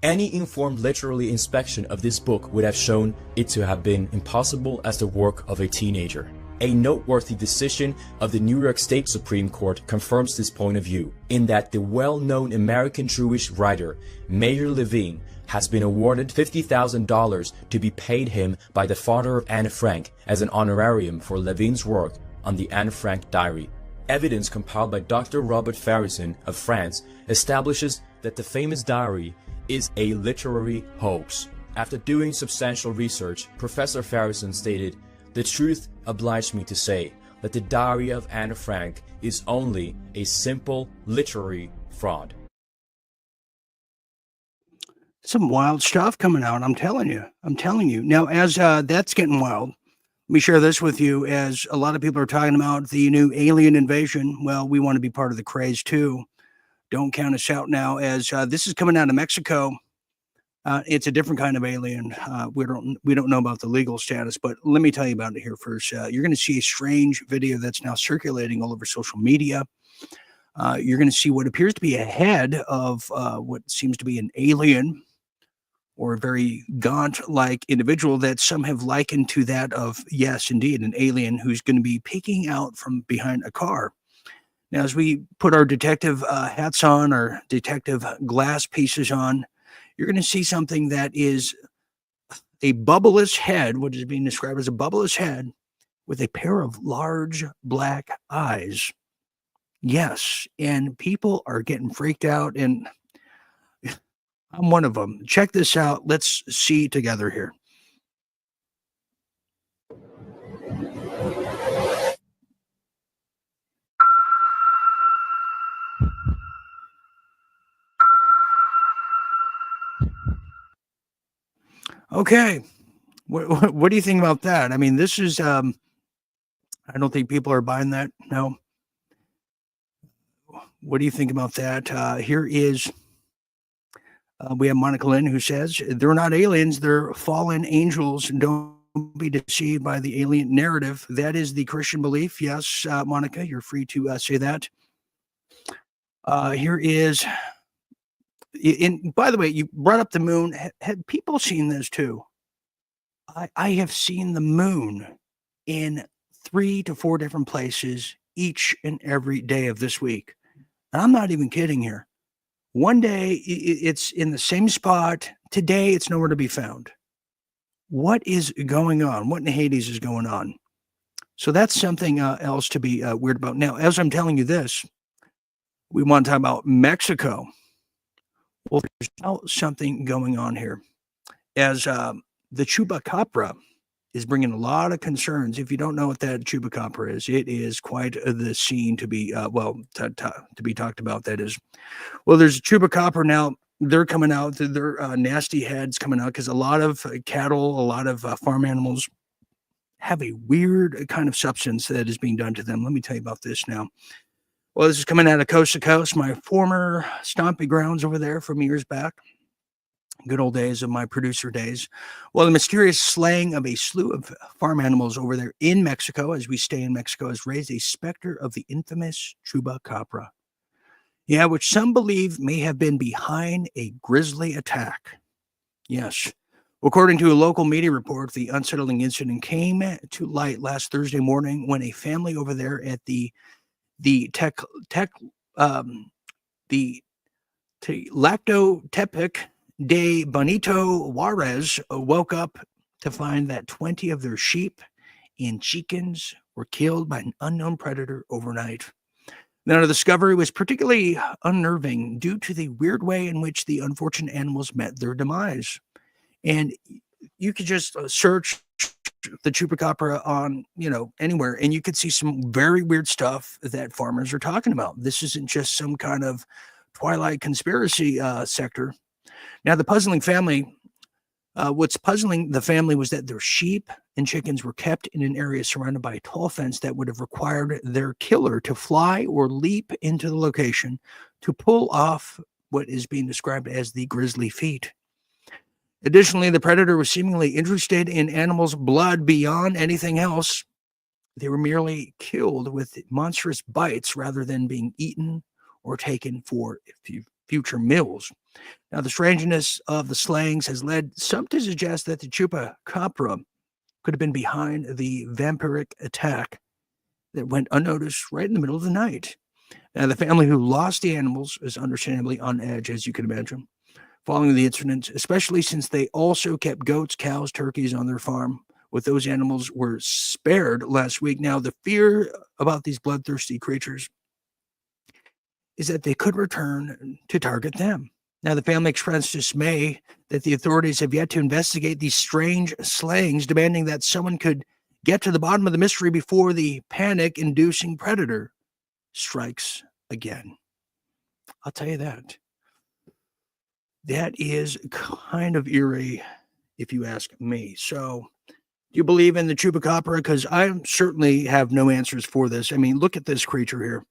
Any informed literary inspection of this book would have shown it to have been impossible as the work of a teenager. A noteworthy decision of the New York State Supreme Court confirms this point of view, in that the well-known American Jewish writer Meir Levine has been awarded $50,000 to be paid him by the father of Anne Frank as an honorarium for Levine's work on the Anne Frank diary. Evidence compiled by Dr. Robert Farrison of France establishes that the famous diary is a literary hoax. After doing substantial research, Professor Farrison stated, "The truth obliged me to say that the diary of Anne Frank is only a simple literary fraud." Some wild stuff coming out. I'm telling you. Now, as that's getting wild, let me share this with you. As a lot of people are talking about the new alien invasion, well, we want to be part of the craze too. Don't count us out now. As this is coming out of Mexico, it's a different kind of alien. We don't know about the legal status, but let me tell you about it here first. You're going to see a strange video that's now circulating all over social media. You're going to see what appears to be a head of what seems to be an alien, or a very gaunt-like individual that some have likened to that of, yes, indeed, an alien who's going to be peeking out from behind a car. Now, as we put our detective hats on, our detective glass pieces on, you're going to see something that is a bubbleless head, what is being described as a bubbleless head with a pair of large black eyes. Yes, and people are getting freaked out, and I'm one of them. Check this out. Let's see together here. Okay. What do you think about that? I mean, this is, I don't think people are buying that. No. What do you think about that? Here is, we have Monica Lynn, who says, they're not aliens, they're fallen angels. Don't be deceived by the alien narrative. That is the Christian belief. Yes, Monica, you're free to say that. Here is, and by the way, you brought up the moon. Have people seen this too? I have seen the moon in 3 to 4 different places each and every day of this week. And I'm not even kidding here. One day it's in the same spot. Today it's nowhere to be found. What is going on? What in Hades is going on? So that's something else to be weird about. Now, as I'm telling you this, we want to talk about Mexico. Well, there's now something going on here. As the chupacabra is bringing a lot of concerns. If you don't know what that chupacabra is, it is quite the scene to be, to be talked about. That is, well, there's a chupacabra now. They're coming out, their nasty heads coming out, because a lot of cattle, a lot of farm animals have a weird kind of substance that is being done to them. Let me tell you about this now. Well, this is coming out of Coast to Coast, my former stomping grounds over there from years back. Good old days of my producer days. Well, the mysterious slaying of a slew of farm animals over there in Mexico, as we stay in Mexico, has raised a specter of the infamous chupacabra. Yeah, which some believe may have been behind a grisly attack. Yes. According to a local media report, the unsettling incident came to light last Thursday morning when a family over there at the Tlacotepec de Bonito Juarez woke up to find that 20 of their sheep and chickens were killed by an unknown predator overnight. Now, the discovery was particularly unnerving due to the weird way in which the unfortunate animals met their demise. And you could just search the chupacabra on, anywhere, and you could see some very weird stuff that farmers are talking about. This isn't just some kind of Twilight conspiracy sector. Now, what's puzzling the family was that their sheep and chickens were kept in an area surrounded by a tall fence that would have required their killer to fly or leap into the location to pull off what is being described as the grisly feat. Additionally, the predator was seemingly interested in animals' blood beyond anything else. They were merely killed with monstrous bites rather than being eaten or taken for future meals. Now, the strangeness of the slayings has led some to suggest that the chupacabra could have been behind the vampiric attack that went unnoticed right in the middle of the night. Now, the family who lost the animals is understandably on edge, as you can imagine, following the incident, especially since they also kept goats, cows, turkeys on their farm. With those animals were spared last week. Now, the fear about these bloodthirsty creatures is that they could return to target them. Now, the family expressed dismay that the authorities have yet to investigate these strange slayings, demanding that someone could get to the bottom of the mystery before the panic-inducing predator strikes again. I'll tell you that. That is kind of eerie, if you ask me. So, do you believe in the chupacabra? Because I certainly have no answers for this. I mean, look at this creature here.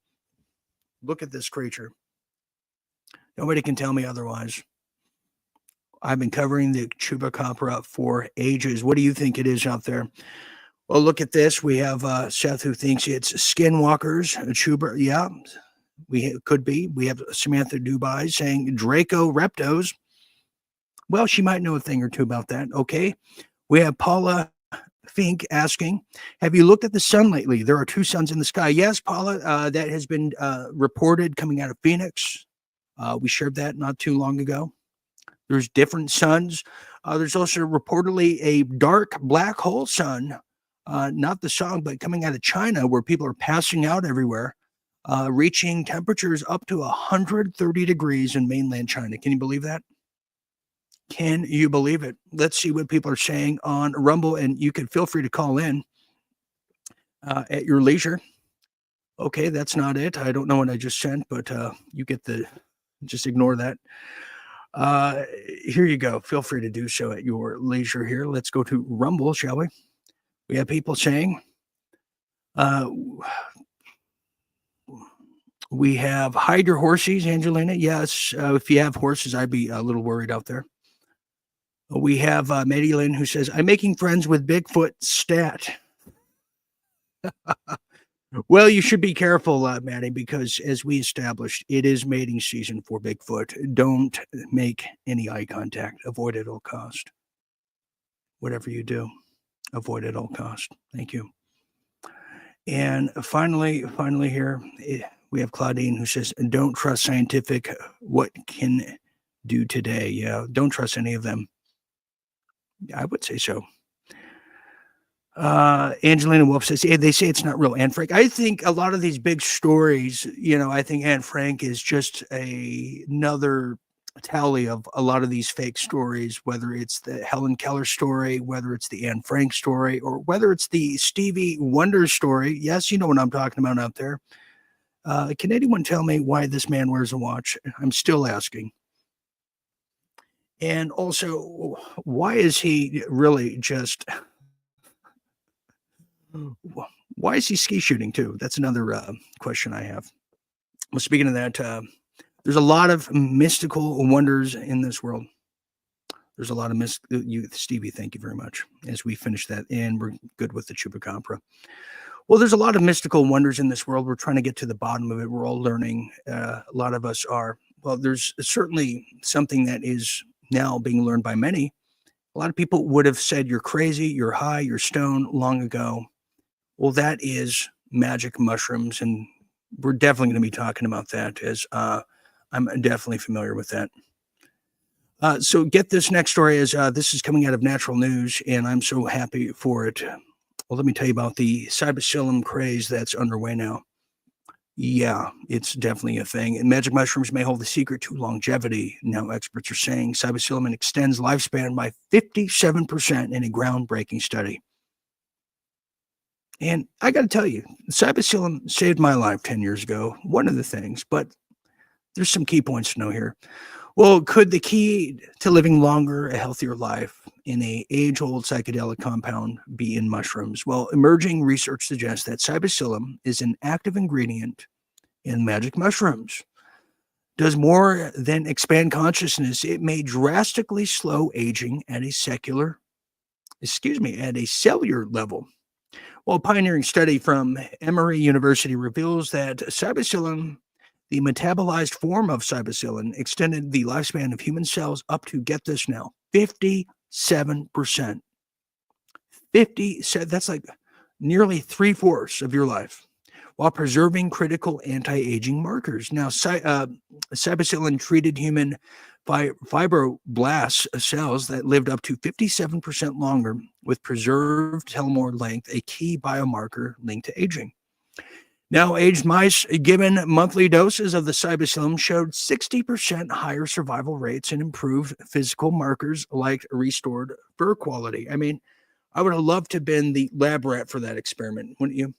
Look at this creature. Nobody can tell me otherwise. I've been covering the chupacabra for ages. What do you think it is out there? Well, look at this. We have Seth who thinks it's skinwalkers. Yeah, could be. We have Samantha Dubai saying Draco Reptos. Well, she might know a thing or two about that. Okay. We have Paula Fink asking, have you looked at the sun lately? There are two suns in the sky. Yes, Paula, that has been reported coming out of Phoenix. We shared that not too long ago. There's different suns. There's also reportedly a dark black hole sun, not the song, but coming out of China, where people are passing out everywhere, reaching temperatures up to 130 degrees in mainland China. Can you believe that? Can you believe it? Let's see what people are saying on Rumble, and you can feel free to call in at your leisure. Okay, that's not it. I don't know what I just sent, but you get just ignore that. Here you go. Feel free to do so at your leisure here. Let's go to Rumble, shall we? We have people saying, we have hide your horses, Angelina. Yes, if you have horses, I'd be a little worried out there. We have Maddie Lynn who says, I'm making friends with Bigfoot stat. Well, you should be careful, Maddie, because as we established, it is mating season for Bigfoot. Don't make any eye contact. Avoid at all cost. Whatever you do, avoid at all cost. Thank you. And finally here, we have Claudine who says, don't trust scientific. What can do today? Yeah, don't trust any of them. I would say so. Angelina Wolf says, they say it's not real. Anne Frank. I think a lot of these big stories, I think Anne Frank is just another tally of a lot of these fake stories, whether it's the Helen Keller story, whether it's the Anne Frank story, or whether it's the Stevie Wonder story. Yes, you know what I'm talking about out there. Can anyone tell me why this man wears a watch? I'm still asking. And also, why is he really just... Why is he ski shooting too? That's another question I have. Well, speaking of that, there's a lot of mystical wonders in this world. There's a lot of Stevie, thank you very much. As we finish that, and we're good with the chupacabra. Well, there's a lot of mystical wonders in this world. We're trying to get to the bottom of it. We're all learning. A lot of us are. Well, there's certainly something that is now being learned by many. A lot of people would have said you're crazy, you're high, you're stoned long ago. Well, that is magic mushrooms, and we're definitely going to be talking about that, as I'm definitely familiar with that. So get this next story, as this is coming out of Natural News, and I'm so happy for it. Well, let me tell you about the psilocybin craze that's underway now. Yeah, it's definitely a thing. And magic mushrooms may hold the secret to longevity. Now, experts are saying psilocybin extends lifespan by 57% in a groundbreaking study. And I got to tell you, psilocybin saved my life 10 years ago. One of the things, but there's some key points to know here. Well, could the key to living longer, a healthier life in a age-old psychedelic compound be in mushrooms? Well, emerging research suggests that psilocybin is an active ingredient in magic mushrooms. Does more than expand consciousness. It may drastically slow aging at a cellular level. Well, a pioneering study from Emory University reveals that psilocybin, the metabolized form of psilocybin, extended the lifespan of human cells up to, get this now, 57%. That's like nearly 3/4 of your life, while preserving critical anti-aging markers. Now, psilocybin treated human fibroblast cells that lived up to 57% longer with preserved telomere length, a key biomarker linked to aging. Now, aged mice given monthly doses of the psilocybin showed 60% higher survival rates and improved physical markers like restored fur quality. I mean, I would have loved to have been the lab rat for that experiment, wouldn't you?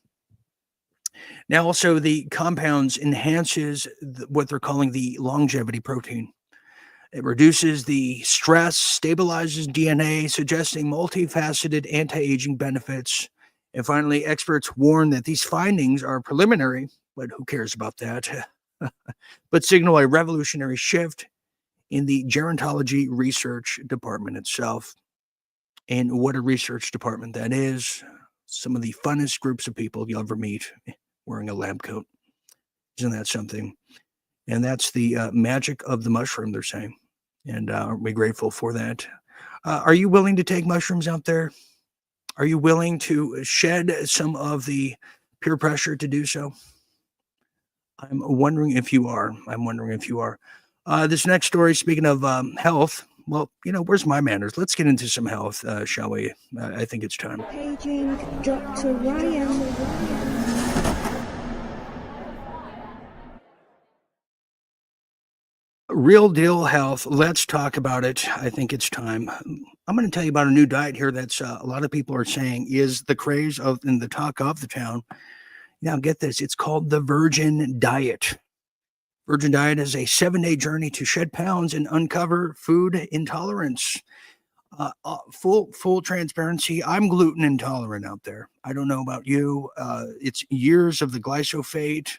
Now, also, the compounds enhances what they're calling the longevity protein. It reduces the stress, stabilizes DNA, suggesting multifaceted anti-aging benefits. And finally, experts warn that these findings are preliminary, but who cares about that? But signal a revolutionary shift in the gerontology research department itself. And what a research department that is. Some of the funnest groups of people you'll ever meet wearing a lab coat. Isn't that something? And that's the magic of the mushroom, they're saying. And aren't we grateful for that? Are you willing to take mushrooms out there? Are you willing to shed some of the peer pressure to do so? I'm wondering if you are. This next story, speaking of health, well, where's my manners? Let's get into some health, shall we? I think it's time. Paging Dr. Ryan. Real Deal Health. Let's talk about it. I think it's time. I'm going to tell you about a new diet here that's a lot of people are saying is the craze of and the talk of the town. Now, get this. It's called the Virgin Diet. Virgin Diet is a 7-day journey to shed pounds and uncover food intolerance. Full transparency. I'm gluten intolerant out there. I don't know about you. It's years of the glyphosate.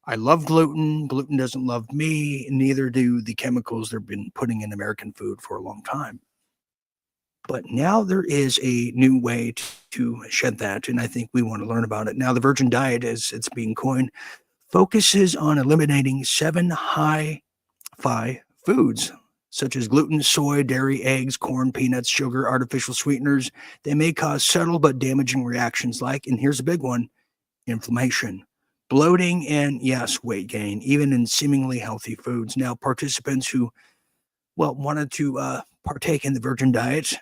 I love gluten. Gluten doesn't love me. Neither do the chemicals they've been putting in American food for a long time. But now there is a new way to shed that, and I think we want to learn about it. Now, the Virgin Diet, as it's being coined, focuses on eliminating 7 high-fi foods, such as gluten, soy, dairy, eggs, corn, peanuts, sugar, artificial sweeteners. They may cause subtle but damaging reactions like, and here's a big one, inflammation, bloating, and yes, weight gain, even in seemingly healthy foods. Now, participants who, wanted to partake in the Virgin Diet,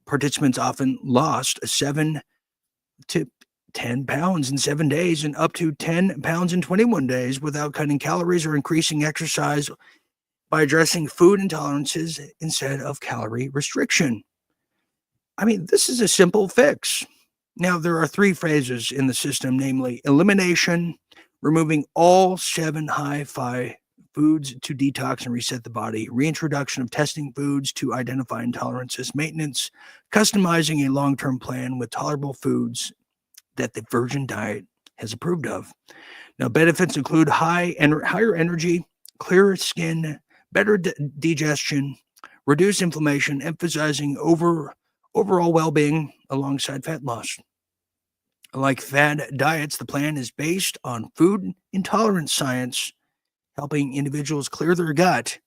participants often lost 7 to 10 pounds in 7 days and up to 10 pounds in 21 days without cutting calories or increasing exercise by addressing food intolerances instead of calorie restriction. I mean, this is a simple fix. Now, there are 3 phases in the system, namely elimination, removing all 7 high-fi foods to detox and reset the body, reintroduction of testing foods to identify intolerances, maintenance, customizing a long-term plan with tolerable foods that the Virgin Diet has approved of. Now, benefits include higher energy, clearer skin, better digestion, reduced inflammation, emphasizing overall well-being alongside fat loss. Like fad diets, the plan is based on food intolerance science, helping individuals clear their gut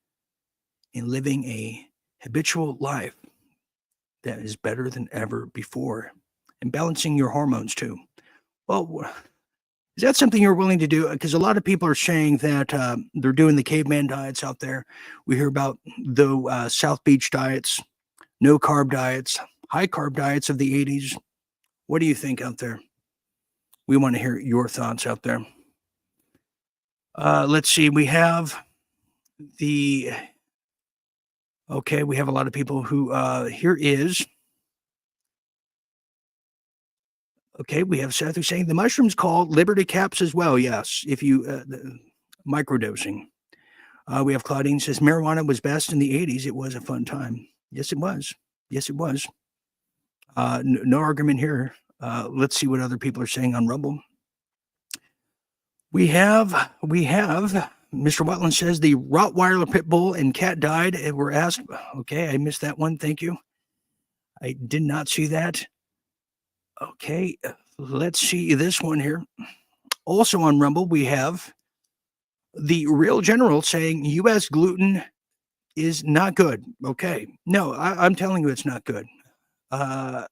and living a habitual life that is better than ever before. And balancing your hormones too. Well, is that something you're willing to do? Because a lot of people are saying that they're doing the caveman diets out there. We hear about the South Beach diets, no carb diets, high carb diets of the 80s. What do you think out there? We want to hear your thoughts out there. Let's see. We have we have a lot of people who, here is, we have Seth who's saying the mushrooms called Liberty Caps as well. Yes, if you, microdosing. We have Claudine says marijuana was best in the 80s. It was a fun time. Yes, it was. Yes, it was. No argument here. Let's see what other people are saying on Rumble. We have Mr. Watland says the Rottweiler pit bull and cat died and were asked. Okay, I missed that one. Thank you. I did not see that. Okay, let's see this one here. Also on Rumble, we have the Real General saying U.S. gluten is not good. Okay, no, I'm telling you it's not good. I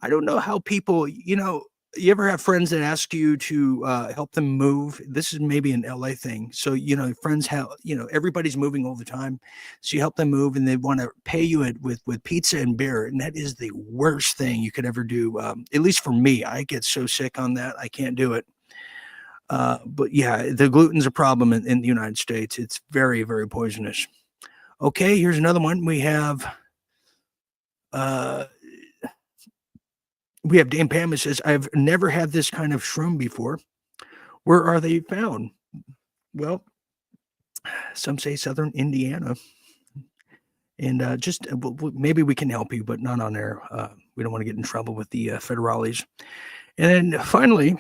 don't know how people, you ever have friends that ask you to help them move? This is maybe an LA thing. So, friends have, everybody's moving all the time. So you help them move and they want to pay you with pizza and beer. And that is the worst thing you could ever do. At least for me, I get so sick on that. I can't do it. But yeah, the gluten's a problem in the United States. It's very, very poisonous. Okay, here's another one. We have Dame Pam who says, I've never had this kind of shroom before. Where are they found? Well, some say Southern Indiana. And just maybe we can help you, but not on air. We don't want to get in trouble with the federales. And then finally,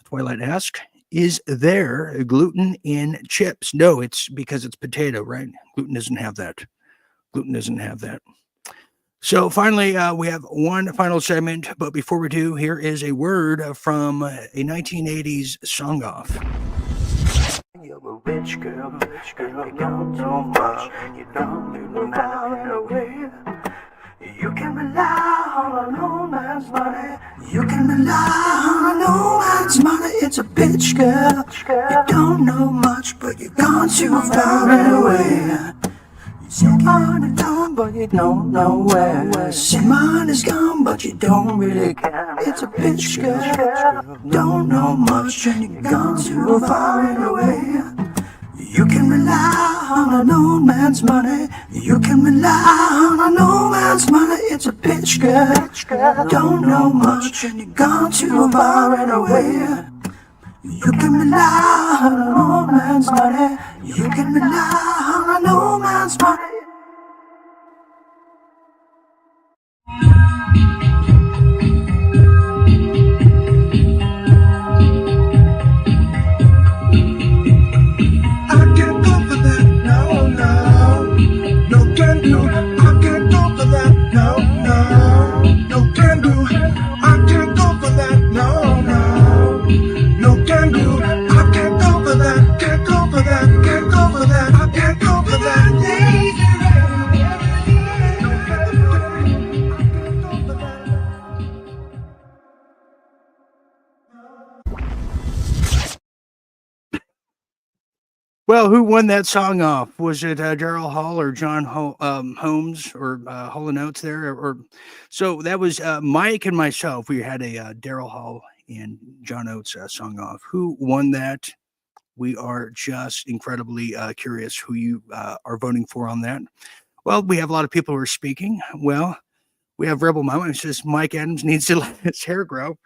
Twilight asks, is there gluten in chips? No, it's because it's potato, right? Gluten doesn't have that. Gluten doesn't have that. So finally, we have one final segment, but before we do, here is a word from a 1980s song off. You're a rich girl, you don't know much, and you don't live no matter away. You can rely on an old man's money. You can rely on an old man's money. It's a bitch girl. You don't know much, but you've gone too far away. Your money gone, but you don't know where. Your money's gone, but you don't really care. It's a bitch girl, don't know much, and you've gone too far away. You can rely on an old man's money. You can rely on an old man's money. It's a bitch girl, don't know much, and you've gone too far away. You can rely on an old man's money. You can rely on an old man's money. I can't go for that, no, no. No can do. I can't go for that, no, no. No can do. I can't go for that, no, no. No can do. I can't go for that, can't go for that, can't go for that. I can't go for that. Well, who won that song off? Was it Daryl Hall or John Holmes or Hall & Oates there? Or so that was Mike and myself. We had a Daryl Hall and John Oates song off. Who won that? We are just incredibly curious who you are voting for on that. Well, we have a lot of people who are speaking. Well, we have Rebel Mama who says Mike Adams needs to let his hair grow.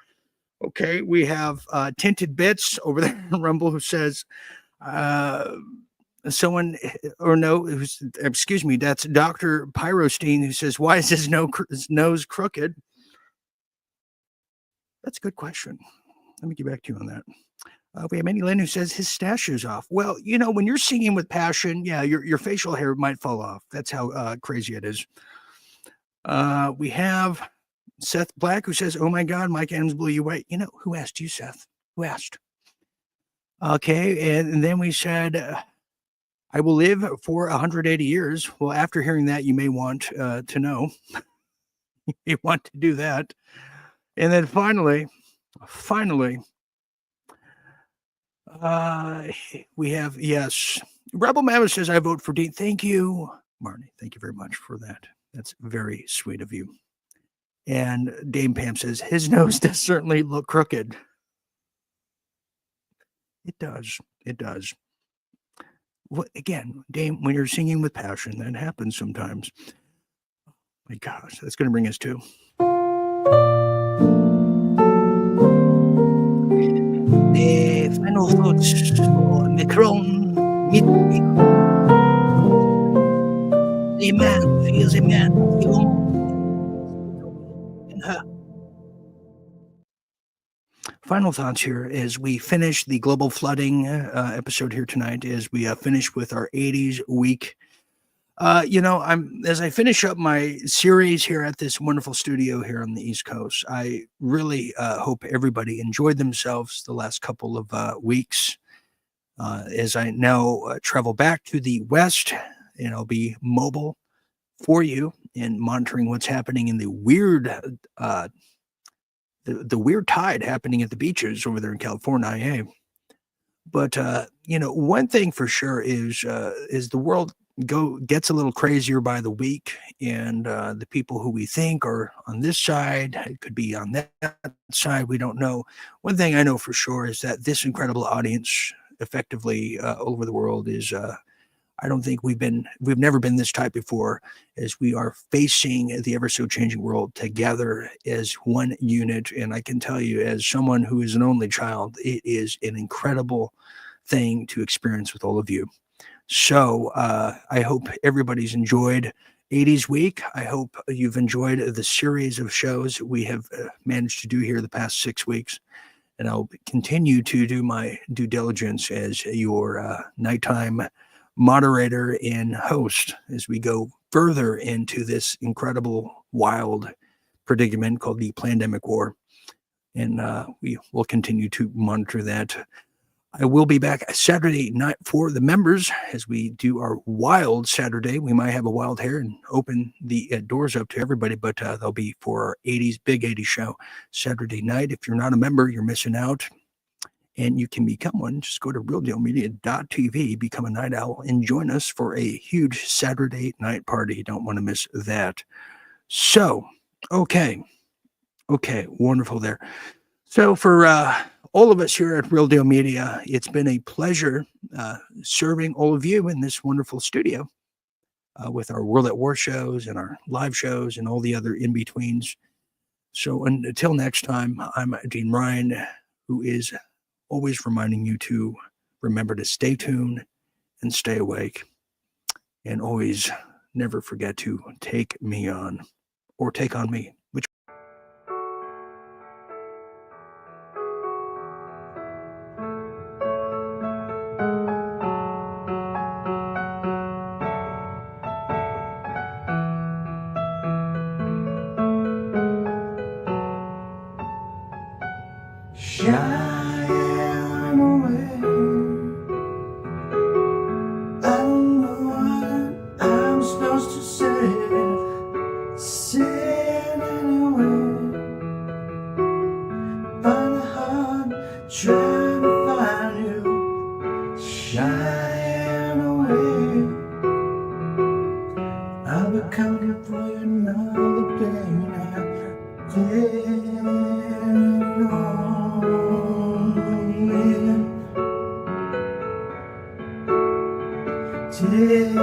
Okay, we have Tinted Bits over there in Rumble who says someone or no, excuse me, that's Dr. Pyrostein who says, why is his nose crooked? That's a good question. Let me get back to you on that. We have Manny Lynn who says his stash is off. Well, when you're singing with passion, yeah, your facial hair might fall off. That's how crazy it is. We have Seth Black who says, oh my God, Mike Adams blew you away. Who asked you, Seth? Who asked? Okay, and then we said, I will live for 180 years. Well, after hearing that, you may want to know. you want to do that. And then finally, we have, yes, Rebel Mammoth says, I vote for Dean. Thank you, Marnie. Thank you very much for that. That's very sweet of you. And Dame Pam says, his nose does certainly look crooked. It does. It does. Well, again, Dame, when you're singing with passion, that happens sometimes. My gosh, that's going to bring us to the final thoughts for Macron. The man feels a man. Final thoughts here as we finish the global flooding episode here tonight, as we finish with our 80s week. As I finish up my series here at this wonderful studio here on the East Coast, I really hope everybody enjoyed themselves the last couple of weeks. As I now travel back to the West, and I'll be mobile for you and monitoring what's happening in the weird the weird tide happening at the beaches over there in California. But one thing for sure is the world gets a little crazier by the week, and the people who we think are on this side, it could be on that side, we don't know. One thing I know for sure is that this incredible audience effectively all over the world is I don't think we've never been this type before, as we are facing the ever so changing world together as one unit. And I can tell you, as someone who is an only child, it is an incredible thing to experience with all of you. So I hope everybody's enjoyed 80s Week. I hope you've enjoyed the series of shows we have managed to do here the past 6 weeks. And I'll continue to do my due diligence as your nighttime moderator and host as we go further into this incredible, wild predicament called the Plandemic War. And we will continue to monitor that. I will be back Saturday night for the members as we do our wild Saturday. We might have a wild hair and open the doors up to everybody, but they'll be for our 80s, big 80s show Saturday night. If you're not a member, you're missing out. And you can become one. Just go to realdealmedia.tv, become a night owl, and join us for a huge Saturday night party. You don't want to miss that. So, okay, wonderful there. So for all of us here at Real Deal Media, it's been a pleasure serving all of you in this wonderful studio with our World at War shows and our live shows and all the other in-betweens. So until next time, I'm Dean Ryan, who is always reminding you to remember to stay tuned and stay awake, and always never forget to take me on, or take on me. Which Day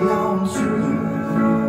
on through.